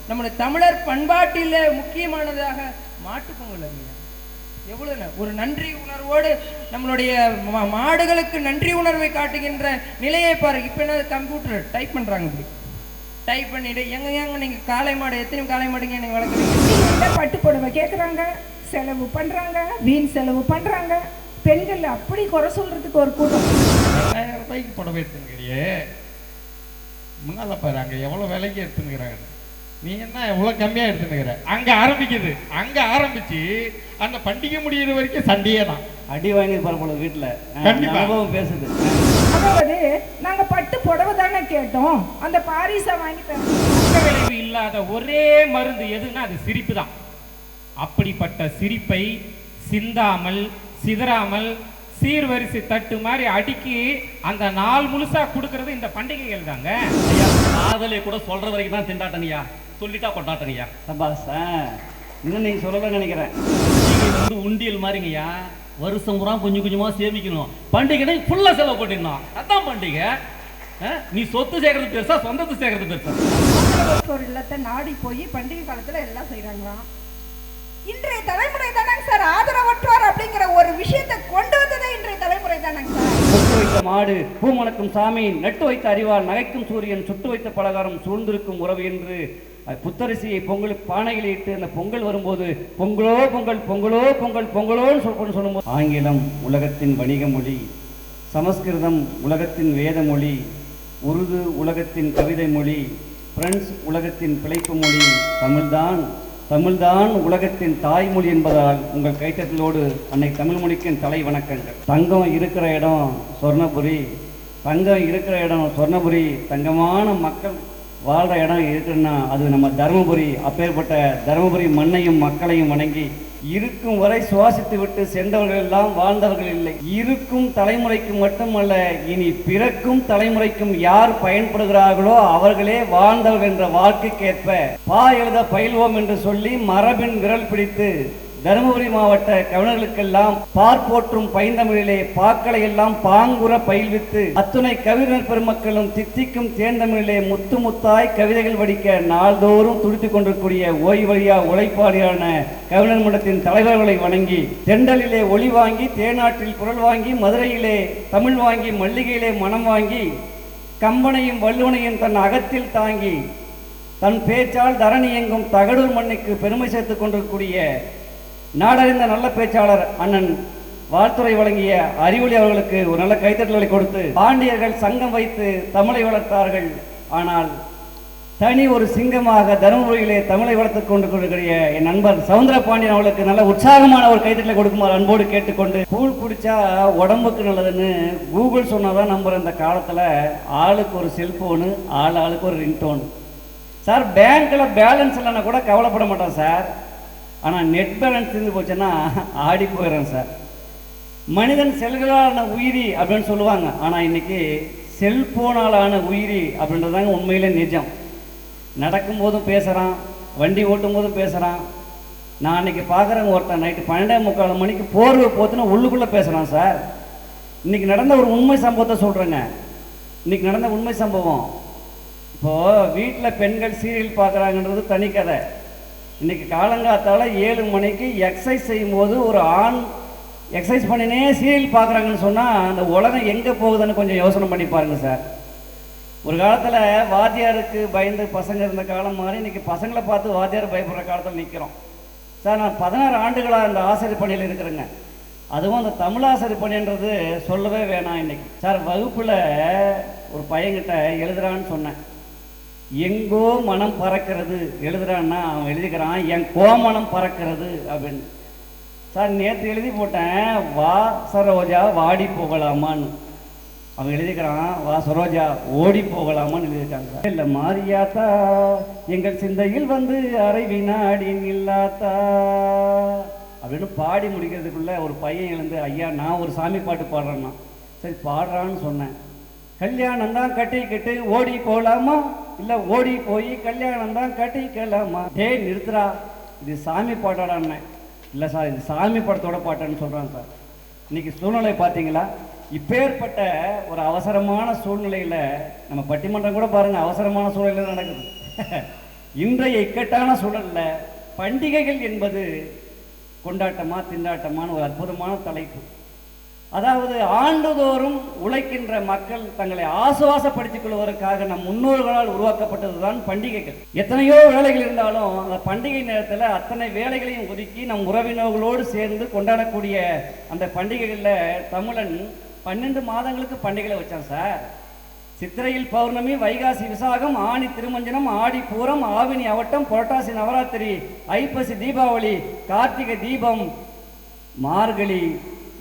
நம்முடைய தமிழர் பண்பாட்டில் முக்கியமானதாக மாட்டுப்பொங்கல். எவ்வளவு ஒரு நன்றி உணர்வோடு நம்மளுடைய மாடுகளுக்கு நன்றி உணர்வை காட்டுகின்ற நிலையை பாரு. இப்போ என்ன கம்ப்யூட்டர் டைப் பண்ணுறாங்க, இப்படி டைப் பண்ணிட்டு எங்க நீங்கள் காளை மாடு எத்தனை காளை மாடுங்க நீங்கள் வளர்க்குறீங்க? பட்டு புடவை கேட்குறாங்க, செலவு பண்ணுறாங்க, வீண் செலவு பண்ணுறாங்க. பெண்கள் அப்படி குறை சொல்றதுக்கு ஒரு கூட்டம். 1000 ரூபாய்க்கு புடவை எடுத்துக்கிறியே, முன்னால் பாரு அங்கே எவ்வளோ விலைக்கு எடுத்துக்கிறாங்க. நீ என்ன எவ்வளோ கம்மியாக எடுத்துக்கிற? அங்கே ஆரம்பிக்குது, அங்கே ஆரம்பிச்சு அந்த பண்டிகை முடிகிற வரைக்கும் சண்டையே தான். அடி வாங்கி பரப்போம் வீட்டில். கண்டிப்பாக அனுபவம் பேசுது. அதாவது நாங்கள் பட்டு புடவை தானே கேட்டோம், அந்த பாரிசா வாங்கி பக்க விளைவு இல்லாத ஒரே மருந்து எதுன்னா அது சிரிப்பு தான். அப்படிப்பட்ட சிரிப்பை சிந்தாமல் சிதறாமல் சீர்வரிசை தட்டு மாதிரி அடுக்கி அந்த நாள் முழுசா கொடுக்கறது இந்த பண்டிகைகள் தாங்க. காதலை கூட சொல்ற வரைக்கும் தான் திண்டாட்டனியா, சொல்லிட்டா கொண்டாட்டனியா. சபாஸ், இன்னும் நீங்க சொல்லல நினைக்கிறேன். உண்டியல் மாதிரிங்கய்யா, வருஷம் பூரா கொஞ்சம் கொஞ்சமா சேமிக்கணும், பண்டிகை ஃபுல்லா செலவு பண்ணிடணும். அதான் பண்டிகை. நீ சொத்து சேர்க்கறது பெருசா, சொந்தத்தை சேர்க்கறது பெருசா? ஒரு இல்லத்தை நாடி போய் பண்டிகை காலத்துல எல்லாம் செய்யறாங்களாம். இன்றைய தலைமுறை தானாங்க சார் ஆதரவற்றோர் அப்படிங்கிற ஒரு விஷயத்தை கொண்டு வந்ததே இன்றைய தலைமுறை தானாங்க சார். சொட்டு வைத்த மாடு, பூமணக்கும் சாமி, நட்டு வைத்த அறிவால், நகைக்கும் சூரியன், சுட்டு வைத்த பலகாரம், சூழ்ந்திருக்கும் உறவு என்று புத்தரிசியை பொங்கலுக்கு பானையில் இட்டு அந்த பொங்கல் வரும்போது பொங்கலோ பொங்கல் பொங்கலோ பொங்கல் பொங்கலோன்னு சொல்லும்போது, ஆங்கிலம் உலகத்தின் வணிக மொழி, சமஸ்கிருதம் உலகத்தின் வேத மொழி, உருது உலகத்தின் கவிதை மொழி, பிரெஞ்சு உலகத்தின் பிழைப்பு மொழி, தமிழ்தான் உலகத்தின் தாய்மொழி என்பதால் உங்கள் கைத்தட்டலோடு அன்னை தமிழ் மொழிக்கு தலை வணக்கங்கள். தங்கம் இருக்கிற இடம் சொர்ணபுரி, தங்கமான மக்கள் வாழ்கிற இடம் இருக்குன்னா அது நம்ம தருமபுரி. அப்பேற்பட்ட தருமபுரி மண்ணையும் மக்களையும் வணங்கி, இருக்கும் வரை சுவாசித்து விட்டு சென்றவர்கள் எல்லாம் வாழ்ந்தவர்கள் இல்லை. இருக்கும் தலைமுறைக்கு மட்டுமல்ல, இனி பிறக்கும் தலைமுறைக்கும் யார் பயன்படுகிறார்களோ அவர்களே வாழ்ந்தவர்கள் என்ற வாழ்க்கைக்கேற்ப பா எழுத பயில்வோம் என்று சொல்லி மரபின் விரல் பிடித்து தருமபுரி மாவட்ட கவிஞர்களுக்கெல்லாம் பார்ப்போற்றும் பைந்தமிழிலே பாக்களை எல்லாம் பாங்குற பயில்வித்து அத்துணை கவிஞர் பெருமக்களும் தித்திக்கும் தேர்ந்தமிழிலே முத்து முத்தாய் கவிதைகள் வடிக்க நாள்தோறும் துடித்துக் கொண்டிருக்கூடிய ஓய்வழியா உழைப்பாளியான கவிஞர் மன்றத்தின் தலைவர்களை வணங்கி, தெண்டலிலே ஒளி வாங்கி, தேநாட்டில் குரல் வாங்கி, மதுரையிலே தமிழ் வாங்கி, மல்லிகையிலே மனம் வாங்கி, கம்பனையும் வள்ளுவனையும் தன் அகத்தில் தாங்கி, தன் பேச்சால் தரணி எங்கும் தகடூர் மண்ணுக்கு பெருமை சேர்த்துக் கொண்டிருக்கூடிய நாடறிந்த நல்ல பேச்சாளர் அண்ணன் வாழ்த்துறை வழங்கிய அறிவொளி அவர்களுக்கு ஒரு நல்ல கைத்தட்டல்களை கொடுத்து, பாண்டியர்கள் சங்கம் வைத்து தமிழை வளர்த்தார்கள். ஆனால் தனி ஒரு சிங்கமாக தருமபுரியிலே தமிழை வளர்த்துக் கொண்டு கொண்டிருக்கிற என் நண்பர் சவுந்தர பாண்டியன் அவர்களுக்கு நல்ல உற்சாகமான ஒரு கைத்தட்டலை கொடுக்குமாறு அன்போடு கேட்டுக்கொண்டு, கூழ் குடிச்சா உடம்புக்கு நல்லதுன்னு கூகுள் சொன்னதான் நம்புற இந்த காலத்தில் ஆளுக்கு ஒரு செல்போனு, ஆளுக்கு ஒரு ரிங்டோன். சார் பேங்க்கில் பேலன்ஸ் இல்லைன்னா கூட கவலைப்பட மாட்டோம் சார், ஆனால் நெட் பேலன்ஸ் இருந்து போச்சுன்னா ஆடி போயிடுறேன் சார். மனிதன் செல்களான உயிரி அப்படின்னு சொல்லுவாங்க, ஆனால் இன்னைக்கு செல்போனாலான உயிரி அப்படின்றதாங்க உண்மையிலே நிஜம். நடக்கும்போதும் பேசுகிறான், வண்டி ஓட்டும் போதும் பேசுகிறான். நான் அன்றைக்கி பார்க்குறேங்க, ஒருத்தன் நைட்டு 12:45 மணிக்கு போர்வை போத்துன்னு உள்ளுக்குள்ளே பேசுகிறான் சார். இன்றைக்கி நடந்த ஒரு உண்மை சம்பவத்தை சொல்கிறேங்க. இன்றைக்கி நடந்த உண்மை சம்பவம். இப்போது வீட்டில் பெண்கள் சீரியல் பார்க்குறாங்கன்றது தனி கதை. இன்றைக்கி காலங்காத்தால் 7 மணிக்கு எக்ஸசைஸ் செய்யும்போது ஒரு ஆண் எக்ஸசைஸ் பண்ணினே சீரியல் பார்க்குறாங்கன்னு சொன்னால் அந்த உலகம் எங்கே போகுதுன்னு கொஞ்சம் யோசனை பண்ணி பாருங்கள் சார். ஒரு காலத்தில் வாத்தியாருக்கு பயந்து பசங்க இருந்த காலம் மாதிரி இன்றைக்கி பசங்களை பார்த்து வாத்தியார் பயப்படுற காலத்தில் நிற்கிறோம் சார். நான் 16 ஆண்டுகளாக அந்த ஆசிரியர் பணியில் இருக்கிறேங்க. அதுவும் அந்த தமிழ் ஆசிரியர் பணின்றது சொல்லவே வேணாம். இன்றைக்கி சார் வகுப்பில் ஒரு பையன்கிட்ட எழுதுறான்னு சொன்னேன். எங்கோ மனம் பறக்கிறது எழுதுறான்னா அவன் எழுதிக்கிறான் என் கோமனம் பறக்கிறது அப்படின்னு. சார் நேற்று எழுதி போட்டேன், வா சரோஜா வாடி போகலாமான்னு. அவன் எழுதிக்கிறான் வா சரோஜா ஓடி போகலாமான்னு எழுதியிருக்காங்க. இல்லை மாரியாத்தா எங்கள் சிந்தையில் வந்து அரை வினாடி இல்லாத்தா அப்படின்னு பாடி முடிக்கிறதுக்குள்ள ஒரு பையன் எழுந்து, ஐயா நான் ஒரு சாமி பாட்டு பாடுறேன்னா. சரி பாடுறான்னு சொன்னேன். கல்யாணம் தான் கட்டிக்கிட்டு ஓடி போகலாமா, இல்லை ஓடி போய் கல்யாணம் தான் கட்டிக்கலாமா? டேய் நிறுத்துறா, இது சாமி பாட்டாடான்னு. இல்லை சார் இது சாமி படத்தோட பாட்டான்னு சொல்கிறான் சார். இன்றைக்கி சூழ்நிலை பார்த்தீங்களா? இப்பேற்பட்ட ஒரு அவசரமான சூழ்நிலையில் நம்ம பட்டிமன்றம் கூட பாருங்கள் அவசரமான சூழ்நிலையில் நடக்குது. இன்றைய இக்கட்டான சூழல்ல பண்டிகைகள் என்பது கொண்டாட்டமா திண்டாட்டமான ஒரு அற்புதமான தலைப்பு. அதாவது ஆண்டுதோறும் உழைக்கின்ற மக்கள் தங்களை ஆசுவாசப்படுத்திக் கொள்வதற்காக நம் முன்னோர்களால் உருவாக்கப்பட்டதுதான் பண்டிகைகள். எத்தனையோ வேலைகள் இருந்தாலும் அந்த பண்டிகை நேரத்தில் அத்தனை வேலைகளையும் ஒதுக்கி நம் உறவினர்களோடு சேர்ந்து கொண்டாடக்கூடிய அந்த பண்டிகைகளில் தமிழன் 12 மாதங்களுக்கு பண்டிகைகளை வச்சான் சார். சித்திரையில் பௌர்ணமி, வைகாசி விசாகம், ஆனி திருமஞ்சனம், ஆடி பூரம், ஆவினி அவட்டம், புரட்டாசி நவராத்திரி, ஐப்பசி தீபாவளி, கார்த்திகை தீபம், மார்கழி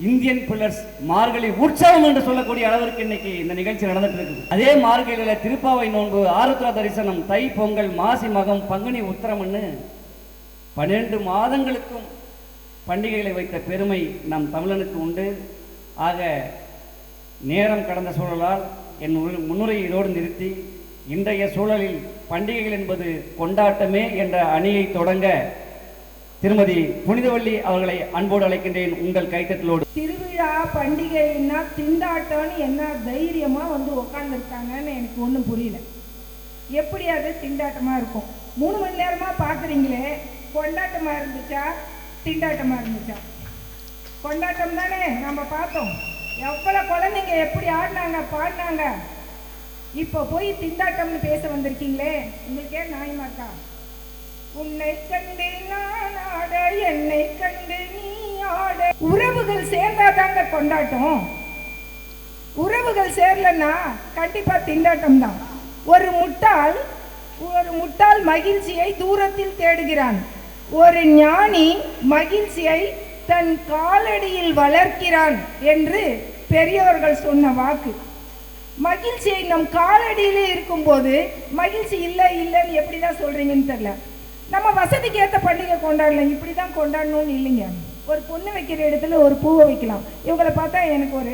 இந்தியன் பில்லர்ஸ் மார்கழி உற்சவம் என்று சொல்லக்கூடிய அளவிற்கு இன்னைக்கு இந்த நிகழ்ச்சி நடந்துட்டு இருக்குது. அதே மார்கழியில திருப்பாவை நோன்பு, ஆருத்ரா தரிசனம், தை பொங்கல், மாசி மகம், பங்குனி உத்திரம்னு 12 மாதங்களுக்கும் பண்டிகைகளை வைத்த பெருமை நம் தமிழனுக்கு உண்டு. ஆக நேரம் கடந்த சூழலால் என் முன்னுரையை இதோடு நிறுத்தி இன்றைய சூழலில் பண்டிகைகள் என்பது கொண்டாட்டமே என்ற அணியை தொடங்க திருமதி புனிதவள்ளி அவர்களை அன்போடு அழைக்கின்றேன். உங்கள் கைத்தட்டலோடு. திருவிழா பண்டிகைன்னா திண்டாட்டம்னு என்ன தைரியமா வந்து உக்காந்துருக்காங்கன்னு எனக்கு ஒன்றும் புரியல. எப்படி அது திண்டாட்டமா இருக்கும்? 3 மணி நேரமா பார்க்குறீங்களே, கொண்டாட்டமா இருந்துச்சா திண்டாட்டமா இருந்துச்சா? கொண்டாட்டம் தானே நம்ம பார்த்தோம். எவ்வளோ குழந்தைங்க எப்படி ஆடினாங்க பாடினாங்க. இப்போ போய் திண்டாட்டம்னு பேச வந்திருக்கீங்களே, உங்களுக்கே நியாயமா இருக்கா? உன்னை கண்டு நான் ஆட, என்னை கண்டு நீ ஆட. உறவுகள் சேர்ந்தாதாங்க கொண்டாட்டம். உறவுகள் சேரலன்னா கண்டிப்பா திண்டாட்டம் தான். ஒரு முட்டாள் மகிழ்ச்சியை தூரத்தில் தேடுகிறான். ஒரு ஞானி மகிழ்ச்சியை தன் காலடியில் வளர்க்கிறான் என்று பெரியவர்கள் சொன்ன வாக்கு. மகிழ்ச்சியை நம் காலடியிலே இருக்கும்போது மகிழ்ச்சி இல்லைன்னு எப்படி தான் சொல்றீங்கன்னு தெரியல. நம்ம வசதிக்கு ஏற்ற பண்டிகை கொண்டாடலாம், இப்படி தான் கொண்டாடணும்னு இல்லைங்க. ஒரு பொண்ணு வைக்கிற இடத்துல ஒரு பூவை வைக்கலாம். இவங்களை பார்த்தா எனக்கு ஒரு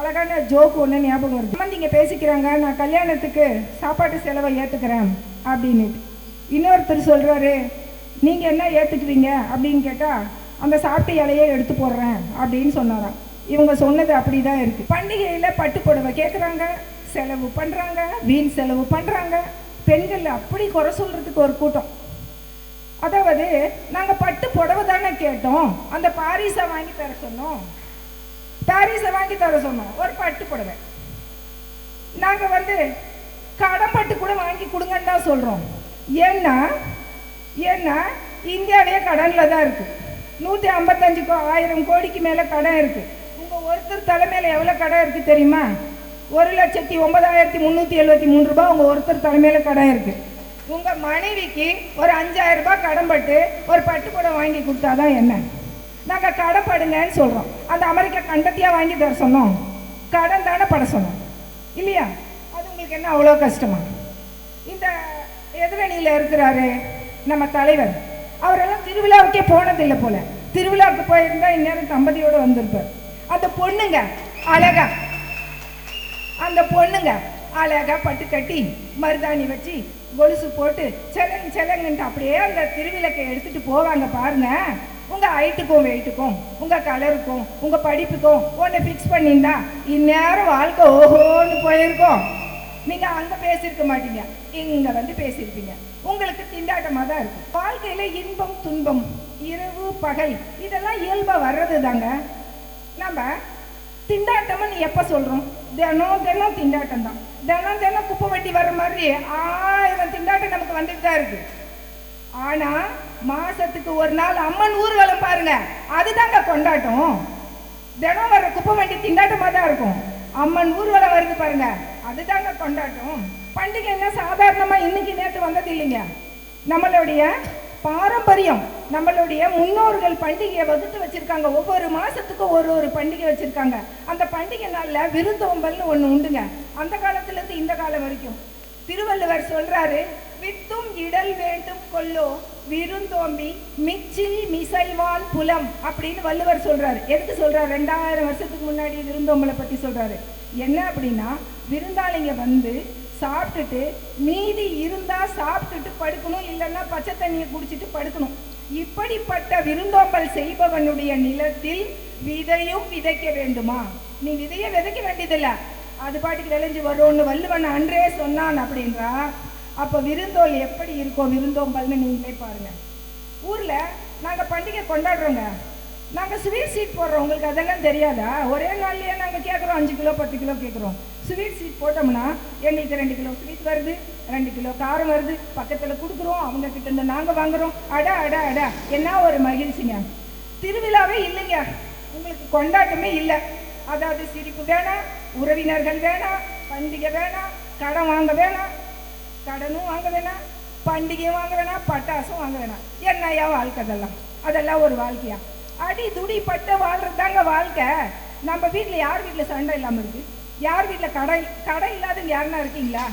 அழகான ஜோக்கு ஒன்று ஞாபகம் வருது. சம்பந்திங்க பேசிக்கிறாங்க, நான் கல்யாணத்துக்கு சாப்பாட்டு செலவை ஏற்றுக்கிறேன் அப்படின்னு. இன்னொருத்தர் சொல்கிறாரு, நீங்கள் என்ன ஏற்றுக்குவீங்க அப்படின்னு கேட்டால், அந்த சாப்பிட்டு இலையே எடுத்து போடுறேன் அப்படின்னு சொன்னாராம். இவங்க சொன்னது அப்படி தான் இருக்குது. பண்டிகையில் பட்டு புடவை கேட்குறாங்க, செலவு பண்ணுறாங்க, வீண் செலவு பண்ணுறாங்க. பெண்கள் அப்படி குறை சொல்கிறதுக்கு ஒரு கூட்டம். அதாவது நாங்கள் பட்டு புடவை தானே கேட்டோம், அந்த பாரிஸை வாங்கி தர சொன்னோம், ஒரு பட்டு புடவை. நாங்கள் வந்து கடன் பட்டு கூட வாங்கி கொடுங்கன்னு தான் சொல்கிறோம். ஏன்னா இந்தியாவே கடனில் தான் இருக்குது. 155,000 கோடிக்கு மேலே கடன் இருக்குது. உங்கள் ஒருத்தர் தலைமையில் எவ்வளோ கடன் இருக்குது தெரியுமா? 1,09,373 ரூபாய் உங்கள் ஒருத்தர் தலைமையில் கடன் இருக்குது. உங்கள் மனைவிக்கு ஒரு 5,000 ரூபாய் கடன் பட்டு ஒரு பட்டு புடவை வாங்கி கொடுத்தாதான் என்ன? நாங்கள் கடன் படுங்கன்னு சொல்கிறோம். அந்த அமெரிக்கா கண்டத்தையாக வாங்கி தர சொன்னோம்? கடன் தானே பட சொன்னோம் இல்லையா? அது உங்களுக்கு என்ன அவ்வளோ கஷ்டமா? இந்த எதிரணியில் இருக்கிறாரு நம்ம தலைவர், அவரெல்லாம் திருவிழாவுக்கே போனதில்லை போல. திருவிழாவுக்கு போயிருந்தா இந்நேரம் தம்பதியோடு வந்திருப்பார். அந்த பொண்ணுங்க அழகா பட்டு கட்டி மருதாணி வச்சு கொலுசு போட்டு செலங்குன்ட்டு அப்படியே அந்த திருவிளக்கை எடுத்துட்டு போவாங்க பாருங்க. உங்கள் ஹைட்டுக்கும் வெயிட்டுக்கும் உங்கள் கலருக்கும் உங்கள் படிப்புக்கும் ஒன்று ஃபிக்ஸ் பண்ணியிருந்தா இந்நேரம் வாழ்க்கை ஓஹோன்னு போயிருக்கோம். நீங்கள் அங்கே பேசியிருக்க மாட்டீங்க, இங்கே வந்து பேசியிருப்பீங்க. உங்களுக்கு திண்டாட்டமாக தான் இருக்கும். வாழ்க்கையில் இன்பம் துன்பம், இரவு பகல், இதெல்லாம் இயல்பாக வர்றது தாங்க. நம்ம திண்டாட்டம்னு எப்போ சொல்கிறோம்? தினம் திண்டாட்டம் தான். தினம் குப்பை வெட்டி வர்ற மாதிரி 1000 திண்டாட்டம் நமக்கு வந்துட்டு தான் இருக்கு. ஆனால் மாதத்துக்கு ஒரு நாள் அம்மன் ஊர்வலம் பாருங்க, அதுதாங்க கொண்டாட்டம். தினம் வர்ற குப்பை வெட்டி திண்டாட்டமாக தான் இருக்கும். அம்மன் ஊர்வலம் வருது பாருங்க, அதுதாங்க கொண்டாட்டம். பண்டிகைன்னா சாதாரணமாக இன்னைக்கு நேற்று வந்தது இல்லைங்க. நம்மளுடைய பாரம்பரியம், நம்மளுடைய முன்னோர்கள் பண்டிகையை வகுத்து வச்சிருக்காங்க. ஒவ்வொரு மாசத்துக்கும் ஒரு பண்டிகை வச்சிருக்காங்க. அந்த பண்டிகை நாளில் விருந்தோம்பல்னு ஒன்று உண்டுங்க. அந்த காலத்திலேருந்து இந்த காலம் வரைக்கும். திருவள்ளுவர் சொல்றாரு, வித்தும் இடல் வேண்டும் கொல்லோ விருந்தோம்பி மிச்சில் மிசைவான் புலம் அப்படின்னு வள்ளுவர் சொல்றாரு. எதுக்கு சொல்றாரு? 2000 வருஷத்துக்கு முன்னாடி விருந்தோம்பலை பத்தி சொல்றாரு. என்ன அப்படின்னா, விருந்தாளிங்க வந்து சாப்பிட்டுட்டு மீதி இருந்தா சாப்பிட்டுட்டு படுக்கணும், இல்லைன்னா பச்சை தண்ணியை குடிச்சிட்டு படுக்கணும். இப்படிப்பட்ட விருந்தோம்பல் செய்பவனுடைய நிலத்தில் விதையும் விதைக்க வேண்டுமா? நீ விதைய விதைக்க வேண்டியதில்லை, அது பாட்டுக்கு விளைஞ்சு வரும்னு வள்ளுவன் அன்றே சொன்னான். அப்படின்றா அப்போ விருந்தோல் எப்படி இருக்கும் விருந்தோம்பல்னு நீங்களே பாருங்கள். ஊரில் நாங்கள் பண்டிகை கொண்டாடுறோங்க, நாங்கள் ஸ்வீட் சீட் போடுறோம். உங்களுக்கு அதெல்லாம் தெரியாதா? ஒரே நாள்லேயே நாங்கள் கேட்குறோம் 5 கிலோ 10 கிலோ கேட்குறோம். ஸ்வீட் சீட் போட்டோம்னா எங்களுக்கு 2 கிலோ ஸ்வீட் வருது, 2 கிலோ காரம் வருது, பக்கத்தில் கொடுக்குறோம், அவங்க கிட்ட இருந்து நாங்கள் வாங்குறோம். அடா அடா அடா, என்ன ஒரு மகிழ்ச்சிங்க. திருவிழாவே இல்லைங்க, உங்களுக்கு கொண்டாட்டமே இல்லை. அதாவது சிரிப்பு வேணாம், உறவினர்கள் வேணாம், பண்டிகை வேணாம், கடன் வாங்க வேணாம், கடனும் வாங்க வேணாம், பண்டிகையும் வாங்க வேணாம், பட்டாசும் வாங்க வேணாம். என்னையா வாழ்க்கை அதெல்லாம்? அதெல்லாம் ஒரு வாழ்க்கையா? அடி துடி பட்ட வாழ்றது தாங்க வாழ்க்கை. நம்ம வீட்டில் யார் வீட்டில் சண்டை இல்லாமல் இருக்குது? யார் வீட்டில் கடை இல்லாதவங்க யாருன்னா இருக்கீங்களா?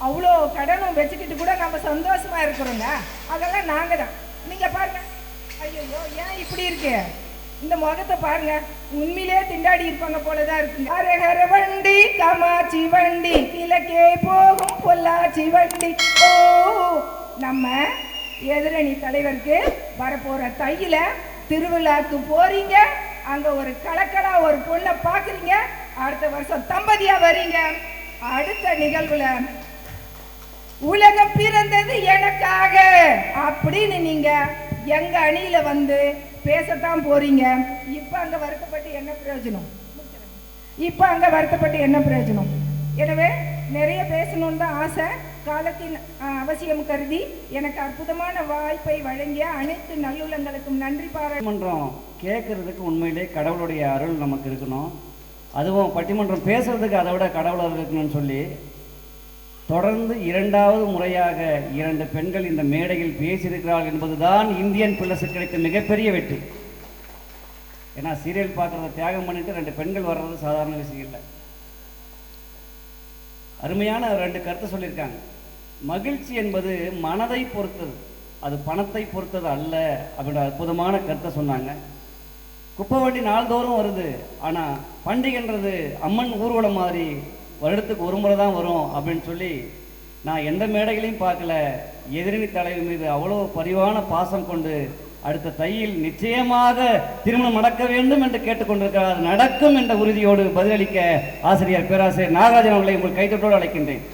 அவ்வளோ கடனும் வச்சுக்கிட்டு கூட நம்ம சந்தோஷமா இருக்கிறோங்க. அதெல்லாம் நாங்கள் தான். நீங்கள் பாருங்க, ஐயோ ஏன் இப்படி இருக்கு? இந்த முகத்தை பாருங்க, உண்மையிலே திண்டாடி இருப்பாங்க போலதான் இருக்குங்க. அரகர வண்டி காமாட்சி வண்டி, கிழக்கே போகும் பொள்ளாச்சி வண்டி. ஓ, நம்ம எதிரணி தலைவருக்கு வரப்போற தையில திருவிழாக்கு போறீங்க, அங்க ஒரு கலக்கலா ஒரு பொண்ணை பாக்குறீங்க, அடுத்த வருஷம் தம்பதியா வரீங்க. அடுத்த நிகழ்வுல உலகம் பிறந்தது எனக்காக அப்படின்னு நீங்க எங்க அணியில வந்து பேசத்தான் போறீங்க. இப்ப அங்க வருத்தப்பட்டு என்ன பிரயோஜனம்? இப்ப அங்க வருத்தப்பட்டு என்ன பிரயோஜனம்? எனவே நிறைய பேசணும்னு தான் ஆசை. காலத்தின் அவசியம் கருதி எனக்கு அற்புதமான வாய்ப்பை வழங்கிய அனைத்து நல்லுள்ளங்களுக்கும் நன்றி பட்டிமன்றம் கேட்கறதுக்கு உண்மையிலே கடவுளுடைய அருள் நமக்கு இருக்கணும். அதுவும் பட்டிமன்றம் பேசுறதுக்கு அதை விட கடவுள் அருள் இருக்கணும்னு சொல்லி தொடர்ந்து 2வது முறையாக 2 பெண்கள் இந்த மேடையில் பேசியிருக்கிறார்கள் என்பதுதான் இந்தியன் பிளஸுக்கு கிடைத்த மிகப்பெரிய வெற்றி. ஏன்னா சீரியல் பார்க்குறத தியாகம் பண்ணிட்டு 2 பெண்கள் வர்றது சாதாரண விஷயம் இல்லை. அருமையான 2 கருத்தை சொல்லியிருக்காங்க. மகிழ்ச்சி என்பது மனதை பொறுத்தது, அது பணத்தை பொறுத்தது அல்ல அப்படின்ற அற்புதமான கருத்தை சொன்னாங்க. குப்பை வண்டி நாள்தோறும் வருது, ஆனால் பண்டிகைன்றது அம்மன் ஊர்வலம் மாதிரி வருடத்துக்கு ஒரு முறை தான் வரும் அப்படின்னு சொல்லி நான் எந்த மேடைகளையும் பார்க்கல. எதிரணி தலைவர் மீது அவ்வளோ பரிவான பாசம் கொண்டு அடுத்த தையில் நிச்சயமாக திருமணம் நடக்க வேண்டும் என்று கேட்டுக்கொண்டிருக்கிறார். நடக்கும் என்ற உறுதியோடு பதிலளிக்க ஆசிரியர் பேராசிரியர் நாகராஜன் அவர்களை உங்கள் கைத்தொட்டோடு அழைக்கின்றேன்.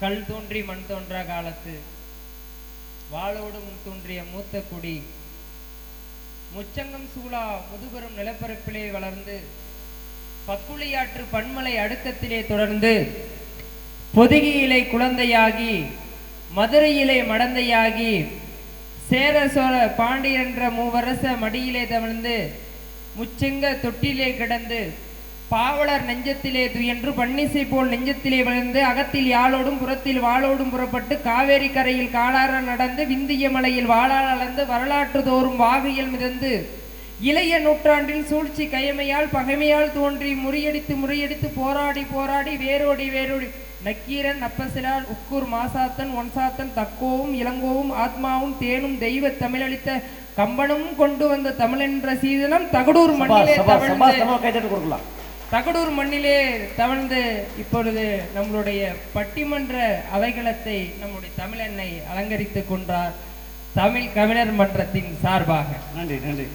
கல் தோன்றி மண் தோன்றா காலத்து வாளோடு முன் தோன்றிய மூத்த குடி முச்சங்கம் சூழா முதுபெரும் நிலப்பரப்பிலே வளர்ந்து பக்குளியாற்று பன்மலை அடுக்கத்திலே தொடர்ந்து பொதிகையிலே குழந்தையாகி மதுரையிலே மடந்தையாகி சேர சோழ பாண்டியர் என்ற மூவரச மடியிலே தவழ்ந்து முச்செங்க தொட்டிலே கிடந்து பாவலர் நெஞ்சத்திலே துயன்று பன்னிசை போல் நெஞ்சத்திலே விழுந்து அகத்தில் யாழோடும் புறத்தில் வாளோடும் புறப்பட்டு காவேரி கரையில் காலார நடந்து விந்திய மலையில் வாளால் அளந்து வரலாற்று தோறும் வாகையில் மிதந்து இளைய நூற்றாண்டில் சூழ்ச்சி கயமையால் பகைமையால் தோன்றி முறியடித்து போராடி போராடி வேரோடி நக்கீரன் நப்பசிலால் உக்கூர் மாசாத்தன் ஒன்சாத்தன் தக்கோவும் இளங்கோவும் ஆத்மாவும் தேனும் தெய்வ தமிழளித்த கம்பனும் கொண்டு வந்த தமிழென்ற சீதனம் தகடூர் மண்ணிலே தகடூர் மண்ணிலே தவழ்ந்து இப்பொழுது நம்மளுடைய பட்டிமன்ற அவைகளத்தை நம்முடைய தமிழெண்ணை அலங்கரித்துக் கொண்டார் தமிழ் கவிஞர் மன்றத்தின் சார்பாக. நன்றி நன்றி.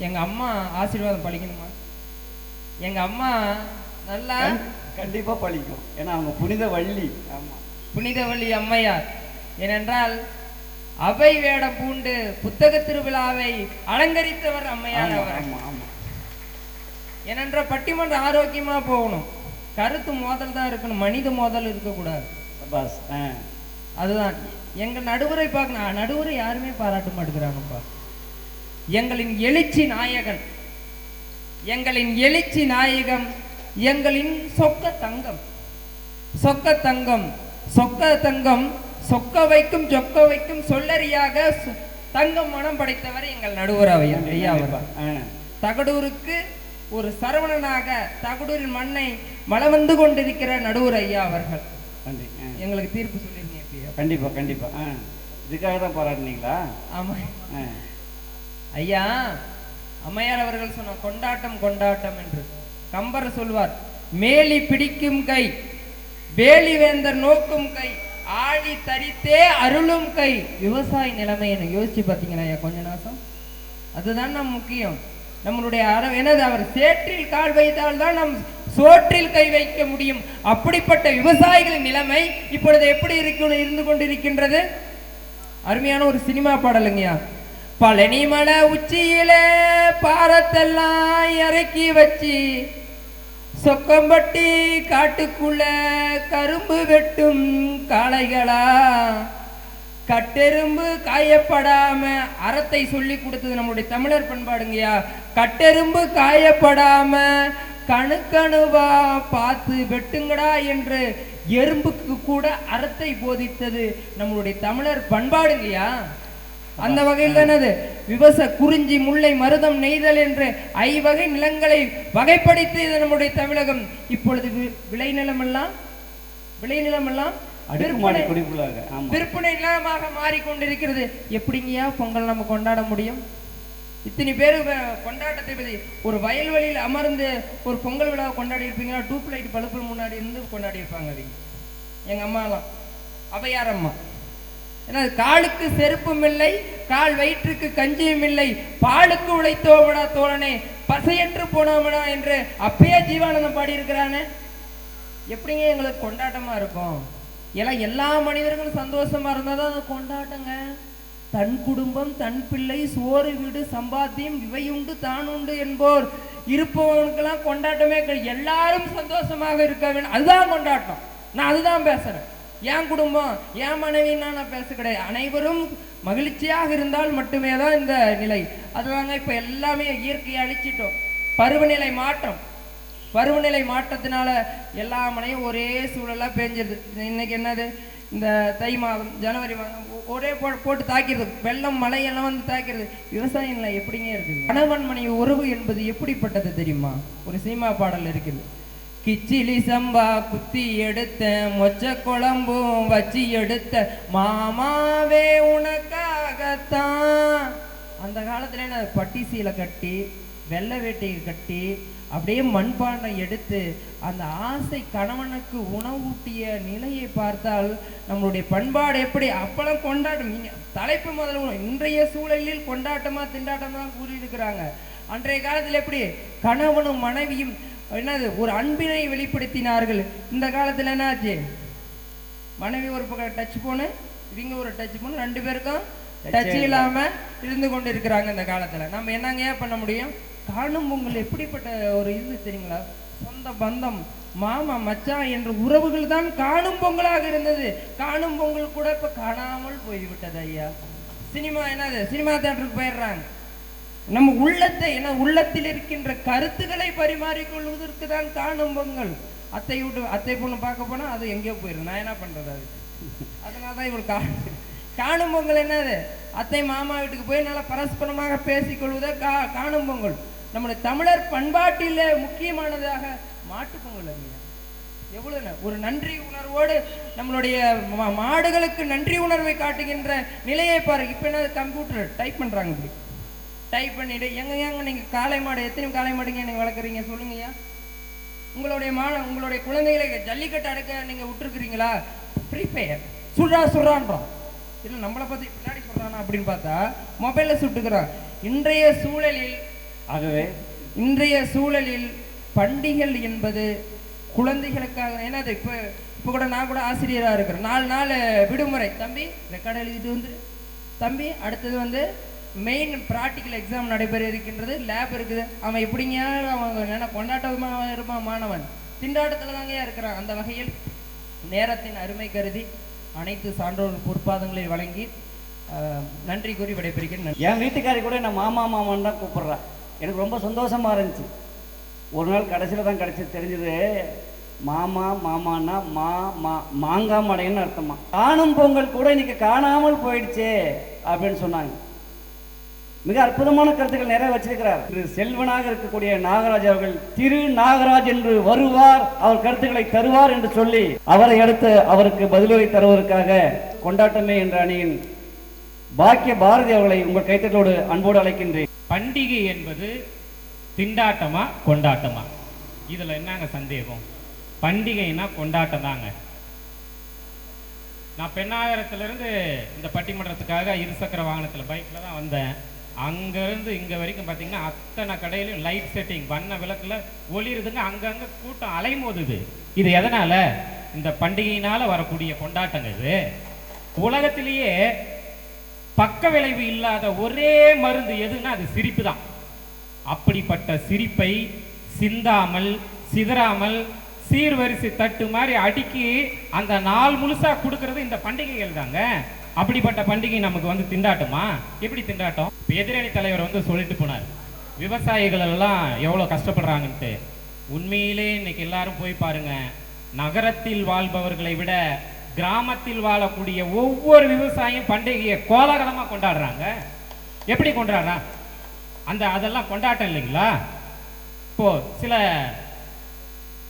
எங்க அம்மா ஆசீர்வாதம் பழிக்கணுமா? எங்க அம்மா நல்லா கண்டிப்பா பழிக்கும், ஏன்னா அவங்க புனித வள்ளி. ஆமா, புனித வள்ளி அம்மையார். ஏனென்றால் அவை வேடம் பூண்டு புத்தக திருவிழாவை அலங்கரித்தவர் அம்மையார் அவர். ஏனென்றால் பட்டிமன்றம் ஆரோக்கியமா போகணும், கருத்து மோதல் தான் இருக்கணும், மனித மோதல் இருக்கக்கூடாது. அதுதான் எங்க நடுவரை பார்க்கணும். நடுவரை யாருமே பாராட்ட மாட்டேங்கிறாங்கப்பா. எங்களின் எழுச்சி நாயகன், எங்களின் எழுச்சி நாயகம், எங்களின் சொக்க தங்கம், சொக்க தங்கம், சொக்க தங்கம், சொக்க வைக்கும் சொக்க வைக்கும் சொல்லறியாக தங்கம் மனம் படைத்தவர் எங்கள் நடுவர் ஐயா அவர். தகடூருக்கு ஒரு சரவணனாக தகடூரின் மண்ணை மலம் வந்து கொண்டிருக்கிற நடுவர் ஐயா அவர்கள் எங்களுக்கு தீர்ப்பு சொல்லிருக்கீங்க. கண்டிப்பா கண்டிப்பா. இதுக்காக தான் பாராட்டினீங்களா? ஆமா ஐயா. அம்மையார் அவர்கள் சொன்ன கொண்டாட்டம் கொண்டாட்டம் என்று கம்பர் சொல்வார், மேலி பிடிக்கும் கை வேலி வேந்தர் நோக்கும் கை ஆழி தரித்தே அருளும் கை. விவசாய நிலைமையை யோசிச்சு பார்த்தீங்கன்னா ஐயா கொஞ்ச நாசம். அதுதான் நம் முக்கியம். நம்மளுடைய என்னது அவர் சேற்றில் கால் வைத்தால் தான் நம் சோற்றில் கை வைக்க முடியும். அப்படிப்பட்ட விவசாயிகளின் நிலைமை இப்பொழுது எப்படி இருந்து கொண்டிருக்கின்றது? அருமையான ஒரு சினிமா பாடலுங்கய்யா. பழனி மலை உச்சியில பாரத்தெல்லாம் இறக்கி வச்சு சொக்கம்பட்டி காட்டுக்குள்ள கரும்பு வெட்டும் காளைகளா, கட்டெரும்பு காயப்படாம அறத்தை சொல்லி கொடுத்தது நம்முடைய தமிழர் பண்பாடுங்கய்யா. கட்டெரும்பு காயப்படாம கணுக்கணுவா பார்த்து வெட்டுங்கடா என்று எறும்புக்கு கூட அறத்தை போதித்தது நம்மளுடைய தமிழர் பண்பாடுங்கய்யா. அந்த வகையில் தானது குறிஞ்சி முல்லை மருதம் நெய்தல் என்று ஐவகை நிலங்களை வகைப்படுத்தியது நம்முடைய தமிழகம். இப்பொழுது விளைநிலமெல்லாம் விற்பனை நிலமாக மாறிக்கொண்டிருக்கிறது. எப்படிங்கய்யா பொங்கல் நம்ம கொண்டாட முடியும்? இத்தனை பேரு கொண்டாட்டத்தை பற்றி ஒரு வயல்வெளியில் அமர்ந்து ஒரு பொங்கல் விழாவை கொண்டாடி இருப்பீங்கன்னா டூப் லைட் பழுப்பு முன்னாடி இருந்து கொண்டாடி இருப்பாங்க. அது எங்க அம்மாலாம் அவையார் அம்மா. ஏன்னா காலுக்கு செருப்பும் இல்லை, கால் வயிற்றுக்கு கஞ்சியும் இல்லை, பாலுக்கு உழைத்தோமடா தோழனே பசையற்று போனோமடா என்று அப்பயே ஜீவானந்தம் பாடி இருக்கிறானே. எப்படிங்க எங்களுக்கு கொண்டாட்டமா இருக்கும்? எல்லா மனிதர்களும் சந்தோஷமா இருந்தா தான் அது கொண்டாட்டங்க. தன் குடும்பம் தன் பிள்ளை சோறு வீடு சம்பாத்தியம் இவையுண்டு தான் உண்டு என்போர் இருப்பவனுக்கெல்லாம் கொண்டாட்டமே. எல்லாரும் சந்தோஷமாக இருக்க வேண்டும், அதுதான் கொண்டாட்டம். நான் அதுதான் பேசுறேன். என் குடும்பம் என் மனைவின்னா நான் பேச கிடையாது. அனைவரும் மகிழ்ச்சியாக இருந்தால் மட்டுமே தான் இந்த நிலை. அதுதாங்க இப்ப எல்லாமே இயற்கையை அழிச்சிட்டோம். பருவநிலை மாற்றத்தினால எல்லா மழையும் ஒரே சூழலா பெஞ்சிருது. இன்னைக்கு என்னது, இந்த தை மாதம் ஜனவரி மாதம் ஒரே போட்டு தாக்கிறது, வெள்ளம் மழையெல்லாம் வந்து தாக்கிறது. விவசாய நிலை எப்படிங்க இருக்குது? கணவன் மனைவி உறவு என்பது எப்படிப்பட்டது தெரியுமா? ஒரு சினிமா பாடல் இருக்குது. கிச்சிலி சம்பா குத்தி எடுத்த மொச்ச குழம்பும் வச்சு எடுத்த மாமாவே உனக்காகத்தான். அந்த காலத்துல என்ன பட்டி சீலை கட்டி வெள்ளை வேட்டையை கட்டி அப்படியே மண்பாண்டம் எடுத்து அந்த ஆசை கணவனுக்கு உணவூட்டிய நிலையை பார்த்தால் நம்மளுடைய பண்பாடு எப்படி அப்பெல்லாம் கொண்டாட்டம். தலைப்பு முதல்ல இன்றைய சூழலில் கொண்டாட்டமா திண்டாட்டமா கூறியிருக்கிறாங்க. அன்றைய காலத்தில் எப்படி கணவனும் மனைவியும் என்னது ஒரு அன்பினை வெளிப்படுத்தினார்கள். இந்த காலத்தில் என்னாச்சு, மனைவி ஒரு பக்கம் டச் போனு இவங்க ஒரு டச் போனு, ரெண்டு பேருக்கும் டச் இல்லாம இருந்து கொண்டு இருக்கிறாங்க. இந்த காலத்துல நம்ம என்னங்க பண்ண முடியும்? காணும் பொங்கல் எப்படிப்பட்ட ஒரு இது தெரியுங்களா? சொந்த பந்தம் மாமா மச்சான் என்ற உறவுகள் தான் காணும் பொங்கலாக இருந்தது. காணும் பொங்கல் கூட இப்ப காணாமல் போய்விட்டது ஐயா. சினிமா என்னது, சினிமா தியேட்டருக்கு போயிடுறாங்க. நம்ம உள்ளத்தை உள்ளத்தில் இருக்கின்ற கருத்துக்களை பரிமாறிக்கொள்வதற்கு தான் காணும் பொங்கல். அத்தை பொண்ணு பார்க்க போனா அது எங்கேயோ போயிடும். நான் என்ன பண்றது? அது அதனாலதான் இவங்களுக்கு காணும் பொங்கல் என்னது, அத்தை மாமா வீட்டுக்கு போய் நல்லா பரஸ்பரமாக பேசிக்கொள்வதை காணும் பொங்கல். நம்முடைய தமிழர் பண்பாட்டில முக்கியமானதாக மாட்டு பொங்கல். எவ்வளவு ஒரு நன்றி உணர்வோடு நம்மளுடைய மாடுகளுக்கு நன்றி உணர்வை காட்டுகின்ற நிலையை பாருங்க. இப்ப என்ன கம்ப்யூட்டர் டைப் பண்றாங்க, இப்படி டைப் பண்ணிட்டு எங்க நீங்க காளை மாடு எத்தனை காளை மாடுங்க நீங்க வளர்க்குறீங்க சொல்லுங்கய்யா? உங்களுடைய குழந்தைகளை ஜல்லிக்கட்டு அடக்க நீங்க விட்டுருக்குறீங்களா? ப்ரீபெயர் சுடுறான்றோம். இல்லை நம்மளை பத்தி பின்னாடி சொல்றானா அப்படின்னு பார்த்தா மொபைல்ல சுட்டுக்கிறான். இன்றைய சூழலில் பண்டிகைகள் என்பது குழந்தைகளுக்காக என்னது. இப்போ கூட நான் கூட ஆசிரியராக இருக்கிறேன். 4 நாள் விடுமுறை. தம்பி ரெக்கார்டு எழுதிட்டு வந்துரு தம்பி, அடுத்தது வந்து மெயின் ப்ராக்டிக்கல் எக்ஸாம் நடைபெற இருக்கின்றது, லேப் இருக்குது. அவன் எப்படிங்க அவன் என்ன கொண்டாட்டமாக இருப்பான்? மாணவன் திண்டாட்டத்தில் தாங்க இருக்கிறான். அந்த வகையில் நேரத்தின் அருமை கருதி அனைத்து சான்றோர்கள் பொறுப்பாதங்களை வழங்கி நன்றி கூறி விடைபெறுகிறேன். என் வீட்டுக்காரி கூட நான் மாமா மாமான்னு தான் கூப்பிட்றேன். எனக்கு ரொம்ப சந்தோஷமா இருந்துச்சு. ஒரு நாள் கடைசியில் தான் கிடைச்சி தெரிஞ்சது, மாமா மாமான்னா மாங்காய் மடைன்னு அர்த்தமா. காணும் பொங்கல் கூட இன்னைக்கு காணாமல் போயிடுச்சு அப்படின்னு சொன்னாங்க. மிக அற்புதமான கருத்துக்கள் நிறைய வச்சிருக்கிறார். திரு செல்வனாக இருக்கக்கூடிய நாகராஜ் அவர்கள் திரு நாகராஜ் என்று வருவார், அவர் கருத்துக்களை தருவார் என்று சொல்லி அவரை அடுத்து அவருக்கு பதிலுரை தருவதற்காக கொண்டாட்டமே என்ற அணியின் பாக்கிய பாரதி அவர்களை உங்கள் கைத்தட்டோடு அன்போடு அழைக்கின்றேன். பண்டிகை என்பது திண்டாட்டமா கொண்டாட்டமா? இதுல என்னங்க சந்தேகம்? பண்டிகைனா கொண்டாட்டம் தாங்க. நான் பெண்ணாகரத்திலிருந்து இந்த பட்டிமன்றத்துக்காக இருசக்கர வாகனத்தில் பைக்கில் தான் வந்தேன். அங்கேருந்து இங்கே வரைக்கும் பார்த்தீங்கன்னா அத்தனை கடையிலையும் லைட் செட்டிங் வண்ண விளக்கில் ஒளிருதுங்க. அங்கங்கே கூட்டம் அலைமோதுது. இது எதனால்? இந்த பண்டிகையினால் வரக்கூடிய கொண்டாட்டங்க. இது உலகத்திலேயே பக்க விளைவு இல்லாத ஒரே மருந்து எதுன்னா அது சிரிப்பு தான். அப்படிப்பட்ட சிரிப்பை சிந்தாமல் சிதறாமல் சீர்வரிசை தட்டு மாதிரி அடுக்கி அந்த நாள் முழுசா கொடுக்கறது இந்த பண்டிகைகள் தாங்க. அப்படிப்பட்ட பண்டிகை நமக்கு வந்து திண்டாட்டமா? எப்படி திண்டாட்டம்? எதிரணி தலைவர் வந்து சொல்லிட்டு போனார், விவசாயிகள் எல்லாம் எவ்வளோ கஷ்டப்படுறாங்கன்ட்டு. உண்மையிலே இன்னைக்கு எல்லாரும் போய் பாருங்க, நகரத்தில் வாழ்பவர்களை விட கிராமத்தில் வாழக்கூடிய ஒவ்வொரு விவசாயியும் பண்டிகையை கோலாகலமாக கொண்டாடுறாங்க. எப்படி கொண்டாடுறான்? அதெல்லாம் கொண்டாட்டம் இல்லைங்களா? இப்போ சில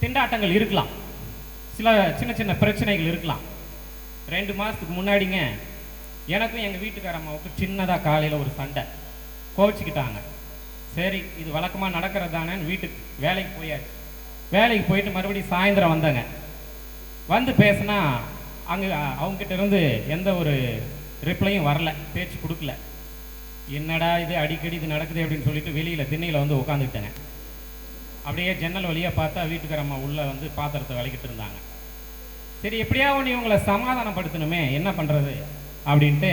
திண்டாட்டங்கள் இருக்கலாம், சில சின்ன சின்ன பிரச்சனைகள் இருக்கலாம். 2 மாதத்துக்கு முன்னாடிங்க எனக்கும் எங்கள் வீட்டுக்கார அம்மாவுக்கு சின்னதாக காலையில் ஒரு சண்டை, கோவிச்சுக்கிட்டாங்க. சரி, இது வழக்கமாக நடக்கிறது தானேன்னு வீட்டுக்கு வேலைக்கு போயாச்சு. வேலைக்கு போயிட்டு மறுபடியும் சாயந்தரம் வந்தாங்க. வந்து பேசினா அங்கே அவங்ககிட்ட இருந்து எந்த ஒரு ரிப்ளையும் வரல, பேச்சு கொடுக்கல. என்னடா இது அடிக்கடி இது நடக்குது அப்படின்னு சொல்லிட்டு வெளியில் திண்ணையில் வந்து உட்காந்துக்கிட்டேங்க. அப்படியே ஜன்னல் வழியாக பார்த்தா வீட்டுக்கார அம்மா உள்ளே வந்து பாத்திரத்தை விளக்கிட்டு இருந்தாங்க. சரி, எப்படியாவது இவங்களை சமாதானப்படுத்தணுமே, என்ன பண்ணுறது அப்படின்ட்டு